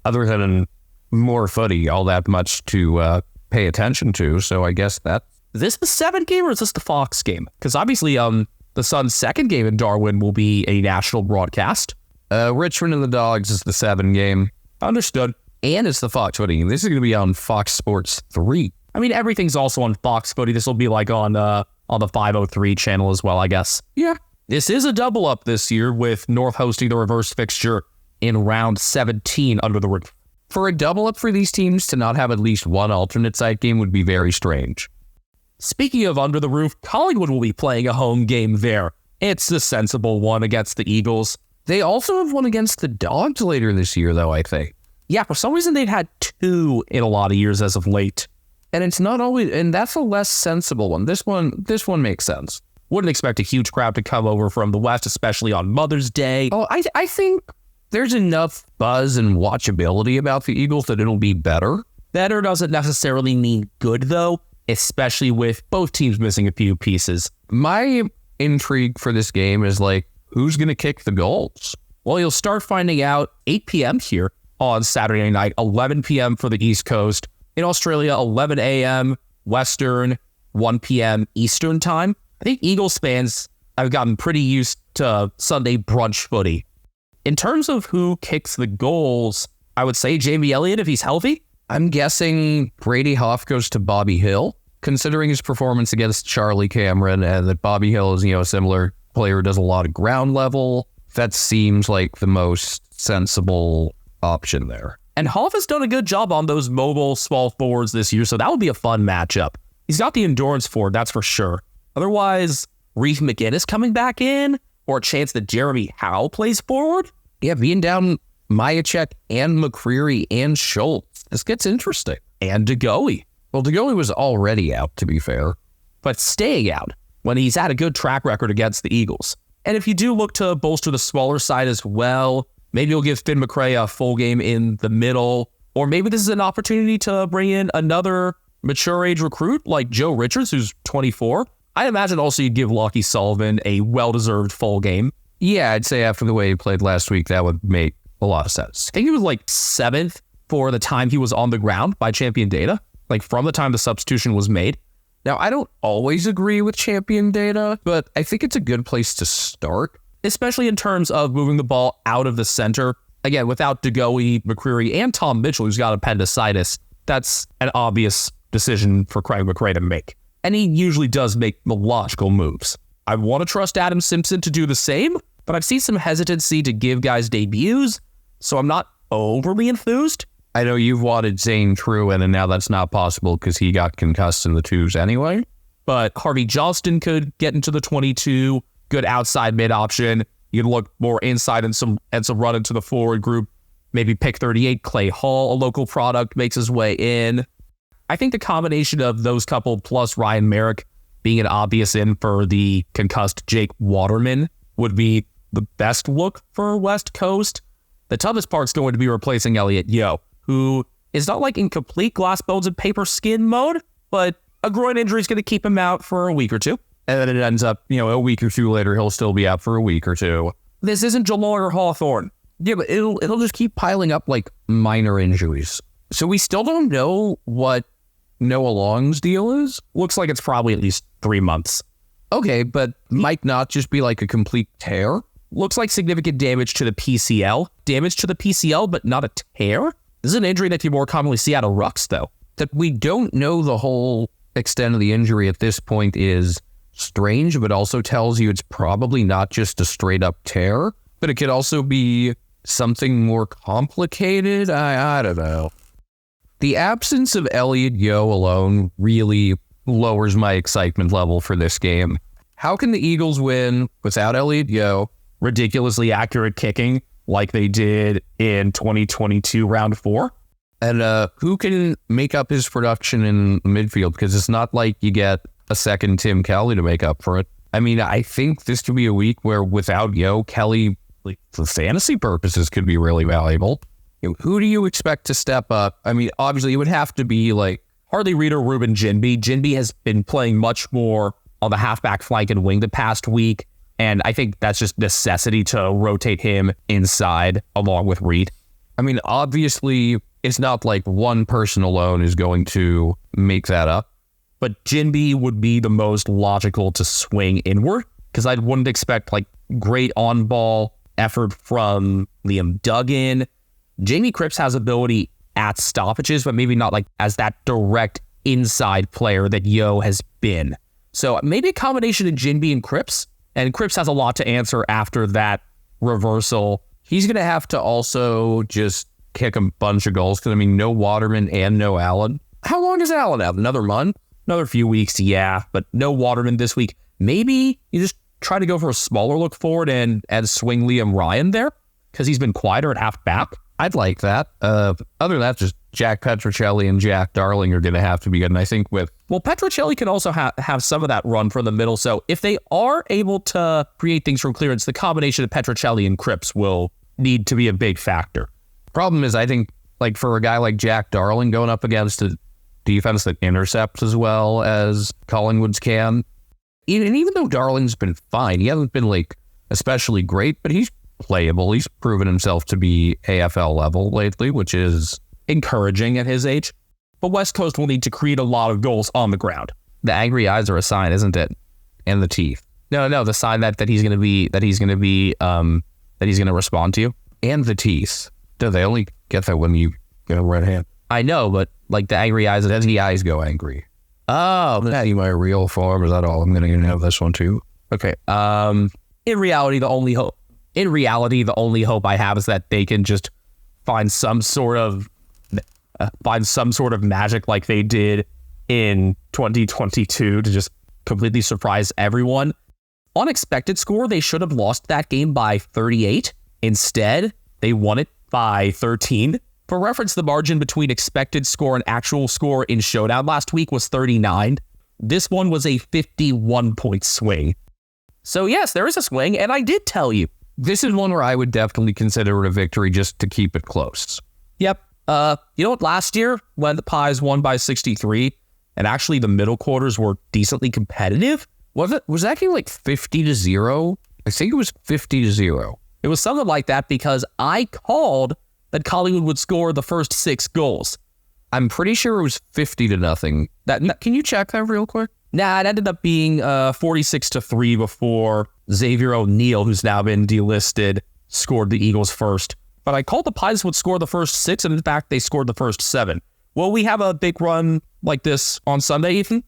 S4: other than more footy, all that much to pay attention to. So I guess that.
S5: Is this the 7 game or is this the Fox game? Because obviously the Suns' second game in Darwin will be a national broadcast.
S4: Richmond and the Dogs is the 7 game.
S5: Understood.
S4: And it's the Fox Footy. This is going to be on Fox Sports 3.
S5: I mean, everything's also on Fox Footy. This will be on the 503 channel as well, I guess.
S4: Yeah.
S5: This is a double up this year with North hosting the reverse fixture in round 17 under the roof.
S4: For a double up for these teams to not have at least one alternate site game would be very strange.
S5: Speaking of under the roof, Collingwood will be playing a home game there. It's the sensible one against the Eagles.
S4: They also have one against the Dogs later this year, though, I think.
S5: Yeah, for some reason they've had 2 in a lot of years as of late.
S4: And it's not always, and that's a less sensible one. This one makes sense.
S5: Wouldn't expect a huge crowd to come over from the West, especially on Mother's Day.
S4: Oh, I think there's enough buzz and watchability about the Eagles that it'll be better.
S5: Better doesn't necessarily mean good, though, especially with both teams missing a few pieces.
S4: My intrigue for this game is who's going to kick the goals?
S5: Well, you'll start finding out 8 p.m. here on Saturday night, 11 p.m. for the East Coast. In Australia, 11 a.m. Western, 1 p.m. Eastern time. I think Eagles fans have gotten pretty used to Sunday brunch footy. In terms of who kicks the goals, I would say Jamie Elliott if he's healthy.
S4: I'm guessing Brady Hoff goes to Bobby Hill, considering his performance against Charlie Cameron and that Bobby Hill is, a similar player does a lot of ground level. That seems like the most sensible option there.
S5: And Hoff has done a good job on those mobile small forwards this year, so that would be a fun matchup. He's got the endurance for it, that's for sure. Otherwise, Reece McGinnis coming back in, or a chance that Jeremy Howe plays forward?
S4: Yeah, being down Myachek and McCreary and Schultz. This gets interesting.
S5: And DeGoey.
S4: Well, DeGoey was already out, to be fair.
S5: But staying out when he's had a good track record against the Eagles. And if you do look to bolster the smaller side as well, maybe you'll give Finn McRae a full game in the middle. Or maybe this is an opportunity to bring in another mature age recruit like Joe Richards, who's 24. I imagine also you'd give Lockie Sullivan a well-deserved full game.
S4: Yeah, I'd say after the way he played last week, that would make a lot of sense.
S5: I think he was like 7th for the time he was on the ground by Champion Data, like from the time the substitution was made.
S4: Now, I don't always agree with Champion Data, but I think it's a good place to start.
S5: Especially in terms of moving the ball out of the center. Again, without DeGoey, McCreary, and Tom Mitchell, who's got appendicitis, that's an obvious decision for Craig McRae to make. And he usually does make the logical moves. I want to trust Adam Simpson to do the same, but I've seen some hesitancy to give guys debuts, so I'm not overly enthused.
S4: I know you've wanted Zane Truin, and now that's not possible because he got concussed in the twos anyway.
S5: But Harvey Johnston could get into the 22, good outside mid option. You can look more inside and some run into the forward group. Maybe pick 38, Clay Hall, a local product, makes his way in. I think the combination of those couple plus Ryan Merrick being an obvious in for the concussed Jake Waterman would be the best look for West Coast. The toughest part's going to be replacing Elliot Yeo, who is not like in complete glass bones and paper skin mode, but a groin injury is going to keep him out for a week or two.
S4: And then it ends up, a week or two later, he'll still be out for a week or two.
S5: This isn't Geelong or Hawthorne.
S4: Yeah, but it'll just keep piling up like minor injuries. So we still don't know what Noah Long's deal is?
S5: Looks like it's probably at least 3 months.
S4: Okay, but might not just be like a complete tear?
S5: Looks like significant damage to the PCL. Damage to the PCL, but not a tear? This is an injury that you more commonly see out of rucks, though.
S4: That we don't know the whole extent of the injury at this point is strange, but also tells you it's probably not just a straight up tear, but it could also be something more complicated. I don't know. The absence of Elliot Yeo alone really lowers my excitement level for this game. How can the Eagles win without Elliot Yeo?
S5: Ridiculously accurate kicking like they did in 2022 round 4.
S4: And who can make up his production in midfield? Because it's not like you get a second Tim Kelly to make up for it. I mean, I think this could be a week where without Yeo, Kelly, like, for fantasy purposes, could be really valuable. Who do you expect to step up? I mean, obviously, it would have to be like
S5: Harley Reid, Ruben Jinby. Jinby has been playing much more on the halfback flank and wing the past week, and I think that's just necessity to rotate him inside along with Reid.
S4: I mean, obviously, it's not like one person alone is going to make that up.
S5: But Jinby would be the most logical to swing inward, because I wouldn't expect like great on-ball effort from Liam Duggan. Jamie Cripps has ability at stoppages, but maybe not like as that direct inside player that Yeo has been. So maybe a combination of Jinby and Cripps has a lot to answer after that reversal.
S4: He's going to have to also just kick a bunch of goals, because, I mean, no Waterman and no Allen. How long is Allen out? Another month?
S5: Another few weeks, yeah, but no Waterman this week. Maybe you just try to go for a smaller look forward and swing Liam Ryan there, because he's been quieter at halfback.
S4: I'd like that. Other than that, just Jack Petrocelli and Jack Darling are going to have to be good. And I think
S5: Petrocelli can also have some of that run from the middle. So if they are able to create things from clearance, the combination of Petrocelli and Cripps will need to be a big factor.
S4: Problem is, I think, like for a guy like Jack Darling going up against a defense that intercepts as well as Collingwood's can, and even though Darling's been fine, he hasn't been like especially great, but he's playable. He's proven himself to be AFL level lately, which is
S5: encouraging at his age. But West Coast will need to create a lot of goals on the ground.
S4: The angry eyes are a sign, isn't it? And the teeth.
S5: No, the sign that he's going to respond to you.
S4: And the teeth. Do they only get that when you get a red hand?
S5: I know, but like the angry eyes,
S4: the eyes go angry.
S5: Oh,
S4: yeah, my real form. Is that all? I'm going to have this one too. Okay.
S5: In reality, the only hope I have is that they can just find some sort of magic like they did in 2022 to just completely surprise everyone. Unexpected score, they should have lost that game by 38. Instead, they won it by 13. For reference, the margin between expected score and actual score in Showdown last week was 39. This one was a 51-point swing. So yes, there is a swing, and I did tell you.
S4: This is one where I would definitely consider it a victory just to keep it close.
S5: Yep. You know what? Last year, when the Pies won by 63, and actually the middle quarters were decently competitive,
S4: Was that game like 50-0? I think it was 50-0.
S5: it was something like that because I called that Collingwood would score the first 6 goals.
S4: I'm pretty sure it was 50-0. Can you check that real quick?
S5: Nah, it ended up being 46-3 before Xavier O'Neill, who's now been delisted, scored the Eagles first. But I called the Pies would score the first 6, and in fact, they scored the first 7. Will we have a big run like this on Sunday, Ethan?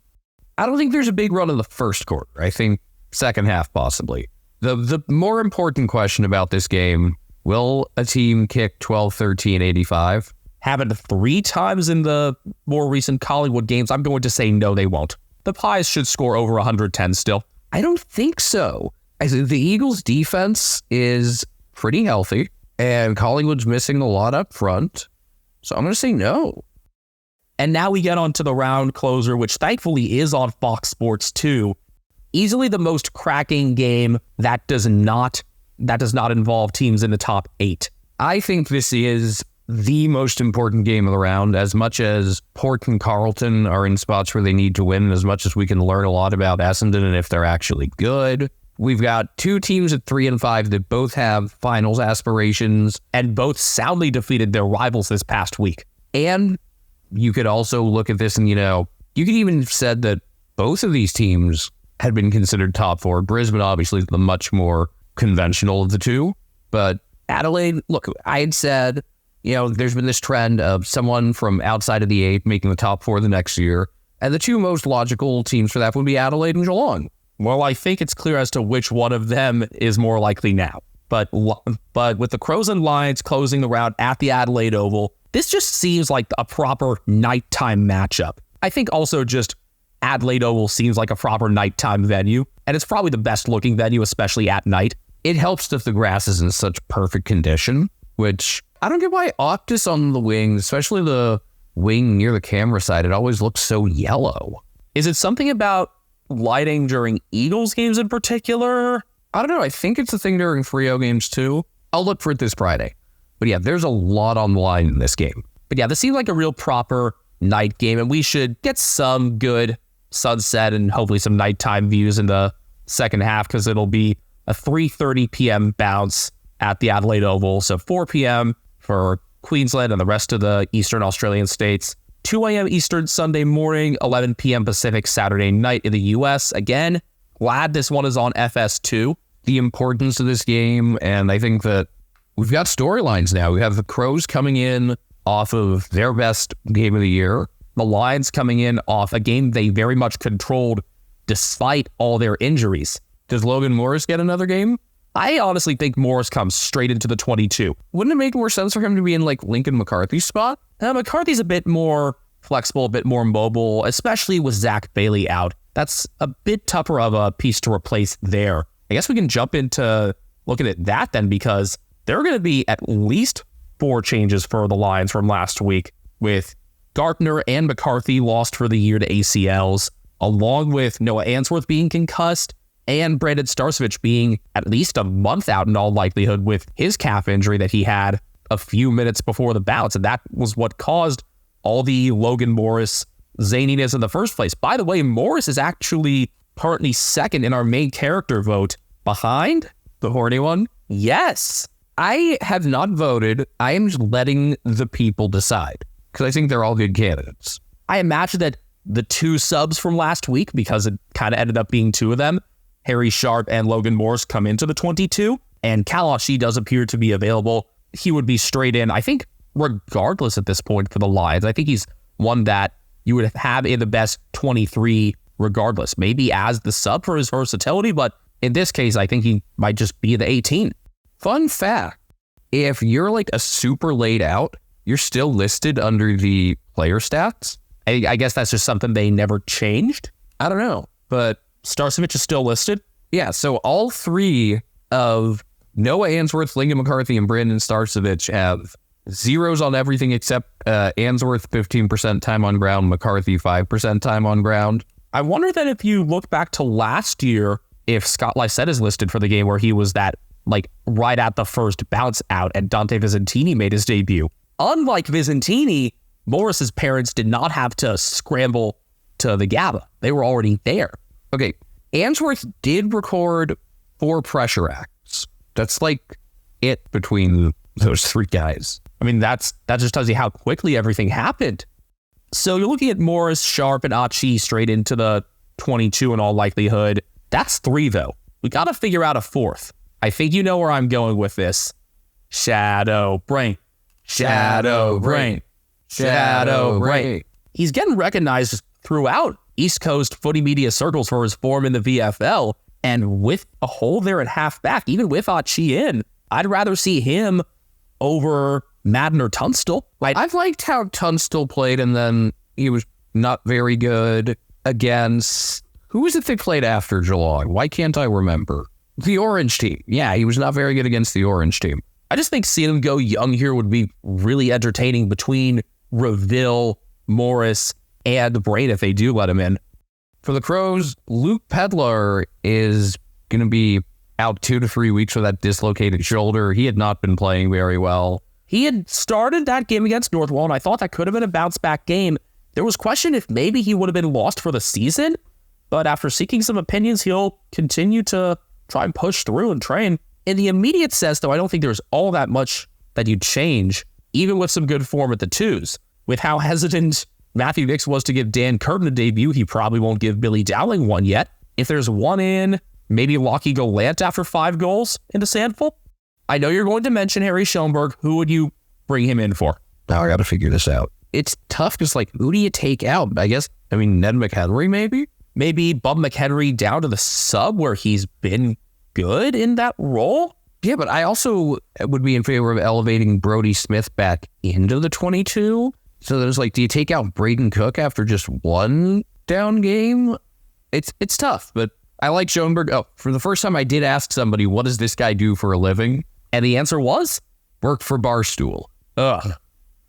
S4: I don't think there's a big run in the first quarter. I think second half, possibly. The more important question about this game, will a team kick 12, 13, 85?
S5: Happened 3 times in the more recent Collingwood games. I'm going to say no, they won't. The Pies should score over 110 still.
S4: I don't think so. I think the Eagles' defense is pretty healthy, and Collingwood's missing a lot up front. So I'm going to say no.
S5: And now we get on to the round closer, which thankfully is on Fox Sports 2. Easily the most cracking game that does not involve teams in the top 8.
S4: I think this is the most important game of the round, as much as Port and Carlton are in spots where they need to win, as much as we can learn a lot about Essendon and if they're actually good. We've got 2 teams at 3 and 5 that both have finals aspirations
S5: And both soundly defeated their rivals this past week.
S4: and you could also look at this and, you could even have said that both of these teams had been considered top 4. Brisbane, obviously, the much more conventional of the two. But Adelaide, look, I had said, there's been this trend of someone from outside of the 8 making the top 4 the next year. And the 2 most logical teams for that would be Adelaide and Geelong.
S5: Well, I think it's clear as to which one of them is more likely now. But with the Crows and Lions closing the round at the Adelaide Oval, this just seems like a proper nighttime matchup. I think also just Adelaide Oval seems like a proper nighttime venue, and it's probably the best looking venue, especially at night.
S4: It helps if the grass is in such perfect condition, which I don't get why Optus on the wing, especially the wing near the camera side, it always looks so yellow.
S5: Is it something about lighting during Eagles games in particular?
S4: I don't know. I think it's a thing during Freo games too. I'll look for it this Friday. But yeah, there's a lot on the line in this game.
S5: But yeah, this seems like a real proper night game, and we should get some good sunset and hopefully some nighttime views in the second half, because it'll be a 3:30 p.m. bounce at the Adelaide Oval. So 4 p.m. for Queensland and the rest of the Eastern Australian states. 2 a.m. Eastern Sunday morning, 11 p.m. Pacific Saturday night in the U.S. Again, glad this one is on FS2.
S4: The importance of this game, and I think that we've got storylines now. We have the Crows coming in off of their best game of the year.
S5: The Lions coming in off a game they very much controlled despite all their injuries.
S4: Does Logan Morris get another game?
S5: I honestly think Morris comes straight into the 22.
S4: Wouldn't it make more sense for him to be in like Lincoln McCarthy's spot?
S5: McCarthy's a bit more flexible, a bit more mobile, especially with Zach Bailey out. That's a bit tougher of a piece to replace there. I guess we can jump into looking at that then, because there are going to be at least 4 changes for the Lions from last week, with Gartner and McCarthy lost for the year to ACLs, along with Noah Answorth being concussed and Brandon Starcevich being at least a month out in all likelihood with his calf injury that he had a few minutes before the bounce. And that was what caused all the Logan Morris zaniness in the first place. By the way, Morris is actually currently second in our main character vote, behind
S4: The horny one?
S5: Yes.
S4: I have not voted. I am just letting the people decide, because I think they're all good candidates.
S5: I imagine that the 2 subs from last week, because it kind of ended up being 2 of them, Harry Sharp and Logan Morris, come into the 22, and Kalashi does appear to be available. He would be straight in, I think, regardless at this point for the Lions. I think he's one that you would have in the best 23 regardless, maybe as the sub for his versatility, but in this case, I think he might just be the 18.
S4: Fun fact, if you're like a super laid out, you're still listed under the player stats.
S5: I guess that's just something they never changed.
S4: I don't know.
S5: But Starcevich is still listed.
S4: Yeah, so all three of Noah Answorth, Lincoln McCarthy, and Brandon Starcevich have zeros on everything except Answorth 15% time on ground, McCarthy 5% time on ground.
S5: I wonder that if you look back to last year, if Scott Lysette is listed for the game where he was that, like, right at the first bounce out and Dante Visentini made his debut. Unlike Visentini, Morris's parents did not have to scramble to the GABA. They were already there.
S4: Okay, Answorth did record 4 pressure acts. That's like it between those 3 guys.
S5: I mean, that just tells you how quickly everything happened. So you're looking at Morris, Sharp, and Achi straight into the 22 in all likelihood. That's 3, though. We got to figure out a 4th. I think you know where I'm going with this. Shadow Brain. Shadow Brain. Shadow Brain. He's getting recognized throughout East Coast footy media circles for his form in the VFL. And with a hole there at halfback, even with Achi in, I'd rather see him over Madden or Tunstall.
S4: Like, I've liked how Tunstall played, and then he was not very good against... Who was it they played after Geelong? Why can't I remember? The Orange team. Yeah, he was not very good against the Orange team.
S5: I just think seeing him go young here would be really entertaining between Reville, Morris, and Brain if they do let him in.
S4: For the Crows, Luke Pedlar is going to be out 2 to 3 weeks with that dislocated shoulder. He had not been playing very well.
S5: He had started that game against Northwell, and I thought that could have been a bounce-back game. There was question if maybe he would have been lost for the season, but after seeking some opinions, he'll continue to try and push through and train. In the immediate sense, though, I don't think there's all that much that you'd change, even with some good form at the 2s. With how hesitant Matthew Nix was to give Dan Curtin a debut, he probably won't give Billy Dowling one yet. If there's one in, maybe Lockie Gallant after 5 goals into Sandful. I know you're going to mention Harry Schoenberg. Who would you bring him in for?
S4: Now I got to figure this out. It's tough because, like, who do you take out? I mean, Ned McHenry, maybe?
S5: Maybe Bub McHenry down to the sub where he's been good in that role?
S4: Yeah, but I also would be in favor of elevating Brody Smith back into the 22. So there's like, do you take out Braden Cook after just 1 down game? It's tough, but I like Schoenberg. Oh, for the first time, I did ask somebody, what does this guy do for a living?
S5: And the answer was,
S4: work for Barstool.
S5: Ugh.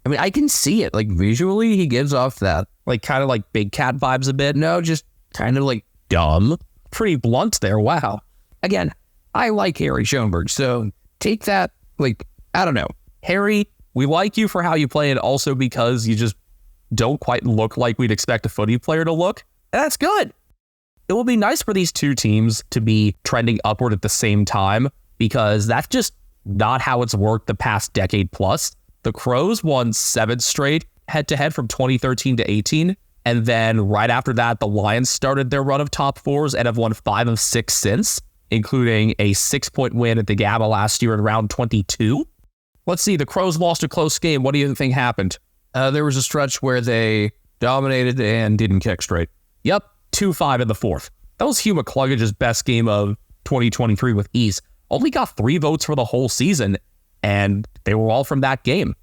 S4: I mean, I can see it. Like, visually, he gives off that.
S5: Like, kind of like Big Cat vibes a bit.
S4: No, just kind of like dumb.
S5: Pretty blunt there. Wow.
S4: Again, I like Harry Schoenberg, so take that, like, I don't know.
S5: Harry, we like you for how you play, and also because you just don't quite look like we'd expect a footy player to look. And that's good. It will be nice for these 2 teams to be trending upward at the same time, because that's just not how it's worked the past decade plus. The Crows won 7 straight head-to-head from 2013 to 18, and then right after that, the Lions started their run of top 4s and have won 5 of 6 since, including a 6-point win at the GABA last year in round 22. Let's see, the Crows lost a close game. What do you think happened?
S4: There was a stretch where they dominated and didn't kick straight.
S5: Yep, 2-5 in the 4th. That was Hugh McCluggage's best game of 2023 with ease. Only got 3 votes for the whole season, and they were all from that game.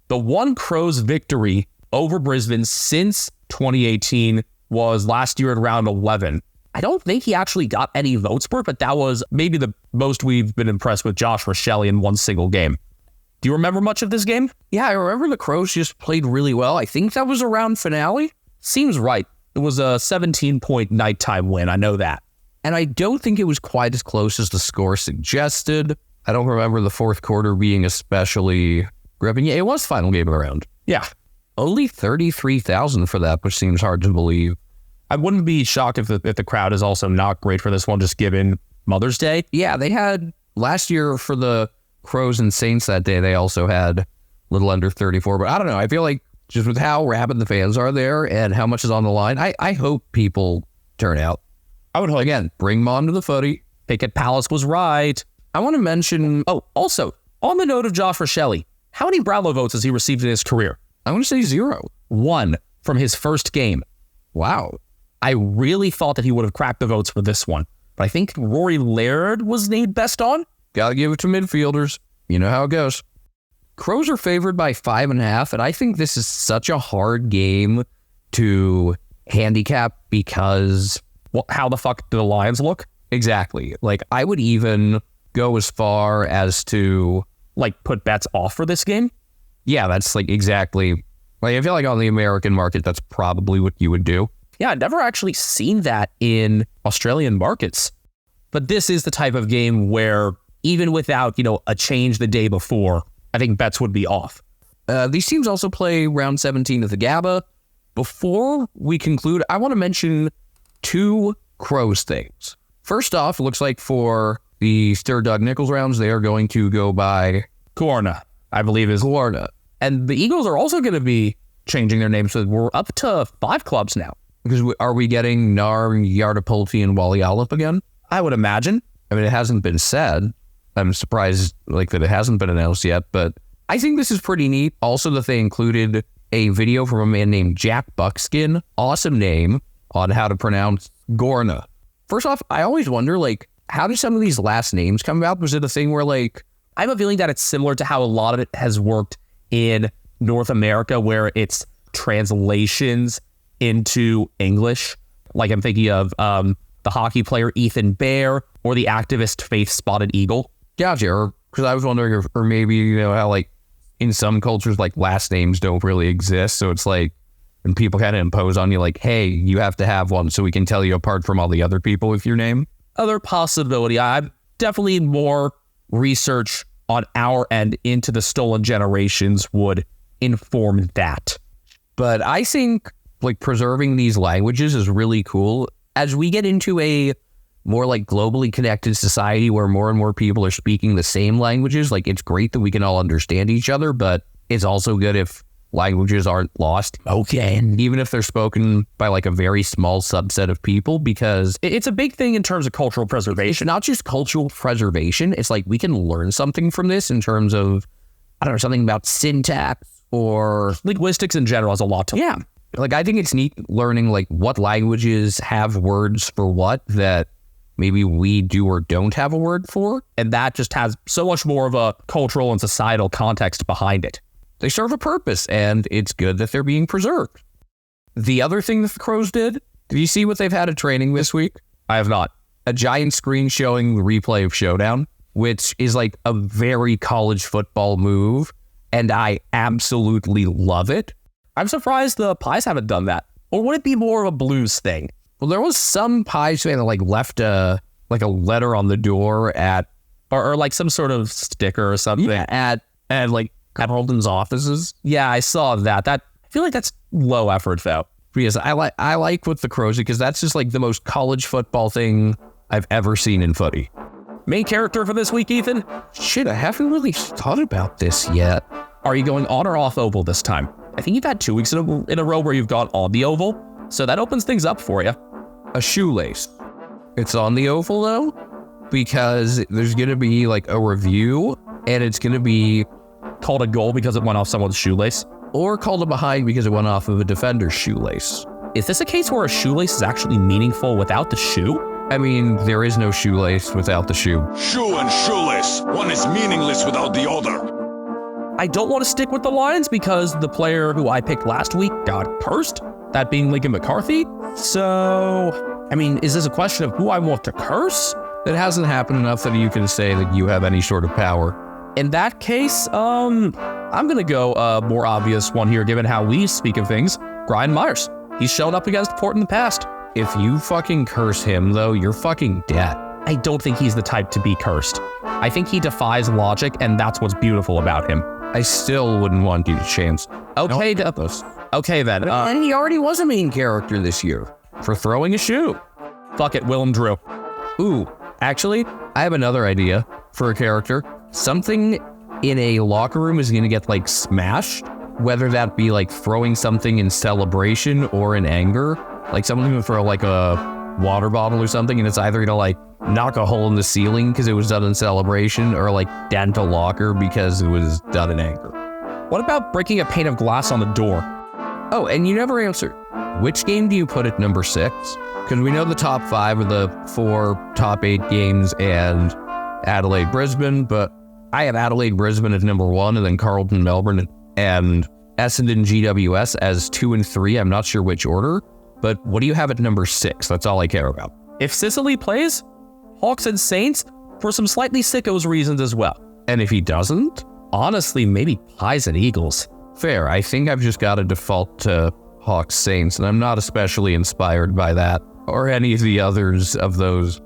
S5: The one Crows victory over Brisbane since 2018 was last year in round 11. I don't think he actually got any votes for it, but that was maybe the most we've been impressed with Josh Rochelle in one single game. Do you remember much of this game?
S4: Yeah, I remember the Crows just played really well. I think that was around finale.
S5: Seems right. It was a 17-point nighttime win. I know that.
S4: And I don't think it was quite as close as the score suggested. I don't remember the 4th quarter being especially gripping. Yeah, it was final game of the round.
S5: Yeah.
S4: Only 33,000 for that, which seems hard to believe.
S5: I wouldn't be shocked if the crowd is also not great for this one, just given Mother's Day.
S4: Yeah, they had last year for the Crows and Saints that day, they also had a little under 34. But I don't know. I feel like just with how rabid the fans are there and how much is on the line, I hope people turn out.
S5: I would hope.
S4: Again, bring them on to the footy.
S5: Pickett Palace was right.
S4: I want to mention...
S5: Oh, also, on the note of Josh Rochelle, how many Brownlow votes has he received in his career?
S4: I want to say 0.
S5: 1 from his first game.
S4: Wow.
S5: I really thought that he would have cracked the votes for this one. but I think Rory Laird was named best on.
S4: Gotta give it to midfielders. You know how it goes. Crows are favored by 5.5, and I think this is such a hard game to handicap because...
S5: Well, how the fuck do the Lions look?
S4: Exactly. Like, I would even go as far as to...
S5: Like, put bets off for this game?
S4: Yeah, that's like exactly... Like, I feel like on the American market, that's probably what you would do.
S5: Yeah, I've never actually seen that in Australian markets. But this is the type of game where even without, a change the day before, I think bets would be off.
S4: These teams also play round 17 of the GABA. Before we conclude, I want to mention 2 Crows things. First off, it looks like for the Sir Doug Nichols rounds, they are going to go by
S5: Guarna, I believe is
S4: Guarna.
S5: And the Eagles are also going to be changing their names, so we're up to 5 clubs now.
S4: Because are we getting Narm, Yardapulti, and Walialip again?
S5: I would imagine.
S4: I mean, it hasn't been said. I'm surprised that it hasn't been announced yet, but I think this is pretty neat. Also, that they included a video from a man named Jack Buckskin, awesome name, on how to pronounce Guarna. First off, I always wonder, how do some of these last names come about? Was it a thing where, I
S5: have a feeling that it's similar to how a lot of it has worked in North America, where it's translations into English. Like I'm thinking of the hockey player Ethan Bear or the activist Faith Spotted Eagle.
S4: Gotcha. Because I was wondering, or maybe, how in some cultures, last names don't really exist. So it's when people kind of impose on you, hey, you have to have one so we can tell you apart from all the other people with your name.
S5: Other possibility. I'm definitely more research on our end into the stolen generations would inform that.
S4: But I think preserving these languages is really cool. As we get into a more globally connected society where more and more people are speaking the same languages, it's great that we can all understand each other, but it's also good if languages aren't lost. Okay. Even if they're spoken by a very small subset of people, because
S5: it's a big thing in terms of cultural preservation.
S4: It's not just cultural preservation. It's we can learn something from this in terms of, I don't know, something about syntax or
S5: linguistics in general has a lot to
S4: learn. Yeah. I think it's neat learning what languages have words for what that maybe we do or don't have a word for.
S5: And that just has so much more of a cultural and societal context behind it.
S4: They serve a purpose, and it's good that they're being preserved. The other thing that the Crows did you see what they've had at training this week?
S5: I have not.
S4: A giant screen showing the replay of Showdown, which is a very college football move, and I absolutely love it.
S5: I'm surprised the Pies haven't done that. Or would it be more of a Blues thing?
S4: Well, there was some Pies fan that left a letter on the door at...
S5: Or some sort of sticker or something.
S4: Yeah, at Holden's offices.
S5: Yeah, I saw that. I feel like that's low effort though.
S4: Because I like what the Crows do, because that's just the most college football thing I've ever seen in footy.
S5: Main character for this week, Ethan?
S4: Shit, I haven't really thought about this yet.
S5: Are you going on or off oval this time? I think you've had 2 weeks in a row where you've gone on the oval, so that opens things up for you.
S4: A shoelace. It's on the oval though, because there's going to be a review, and it's going to be
S5: called a goal because it went off someone's shoelace.
S4: Or called a behind because it went off of a defender's shoelace.
S5: Is this a case where a shoelace is actually meaningful without the shoe?
S4: I mean, there is no shoelace without the shoe.
S2: Shoe and shoeless. One is meaningless without the other.
S5: I don't want to stick with the Lions because the player who I picked last week got cursed, that being Lincoln McCarthy. So, I mean, is this a question of who I want to curse?
S4: It hasn't happened enough that you can say that you have any sort of power.
S5: In that case, I'm going to go a more obvious one here, given how we speak of things. Brian Myers. He's shown up against Port in the past.
S4: If you fucking curse him, though, you're fucking dead.
S5: I don't think he's the type to be cursed. I think he defies logic, and that's what's beautiful about him.
S4: I still wouldn't want you to chance.
S5: Okay, okay then.
S4: And he already was a main character this year
S5: for throwing a shoe. Fuck it, Willem Drew.
S4: Ooh, actually, I have another idea for a character. Something in a locker room is going to get smashed, whether that be throwing something in celebration or in anger. Someone's going to throw a water bottle or something, and it's either going to knock a hole in the ceiling because it was done in celebration, or dent a locker because it was done in anger.
S5: What about breaking a pane of glass on the door?
S4: Oh, and you never answered. Which game do you put at number 6? Because we know the top 5 are the 4 top 8 games and Adelaide Brisbane, but I have Adelaide Brisbane as number 1 and then Carlton Melbourne and Essendon GWS as 2 and 3. I'm not sure which order, but what do you have at number 6? That's all I care about.
S5: If Sicily plays, Hawks and Saints for some slightly sickos reasons as well.
S4: And if he doesn't?
S5: Honestly, maybe Pies and Eagles.
S4: Fair. I think I've just got to default to Hawks Saints, and I'm not especially inspired by that or any of the others of those.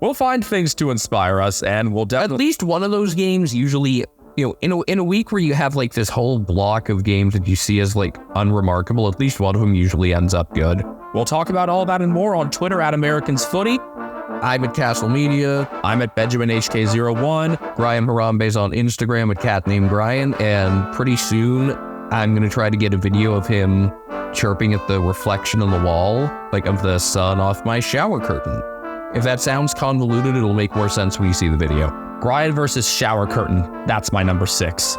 S5: We'll find things to inspire us, and we'll
S4: At least one of those games usually, in a week where you have like this whole block of games that you see as like unremarkable, at least one of them usually ends up good.
S5: We'll talk about all that and more on Twitter at Americans Footy.
S4: I'm at Castle Media.
S5: I'm at BenjaminHK01.
S4: Brian Harambe's on Instagram at Cat Named Brian, and pretty soon I'm going to try to get a video of him chirping at the reflection on the wall, like of the sun off my shower curtain. If that sounds convoluted, it'll make more sense when you see the video.
S5: Brian versus shower curtain. That's my number 6.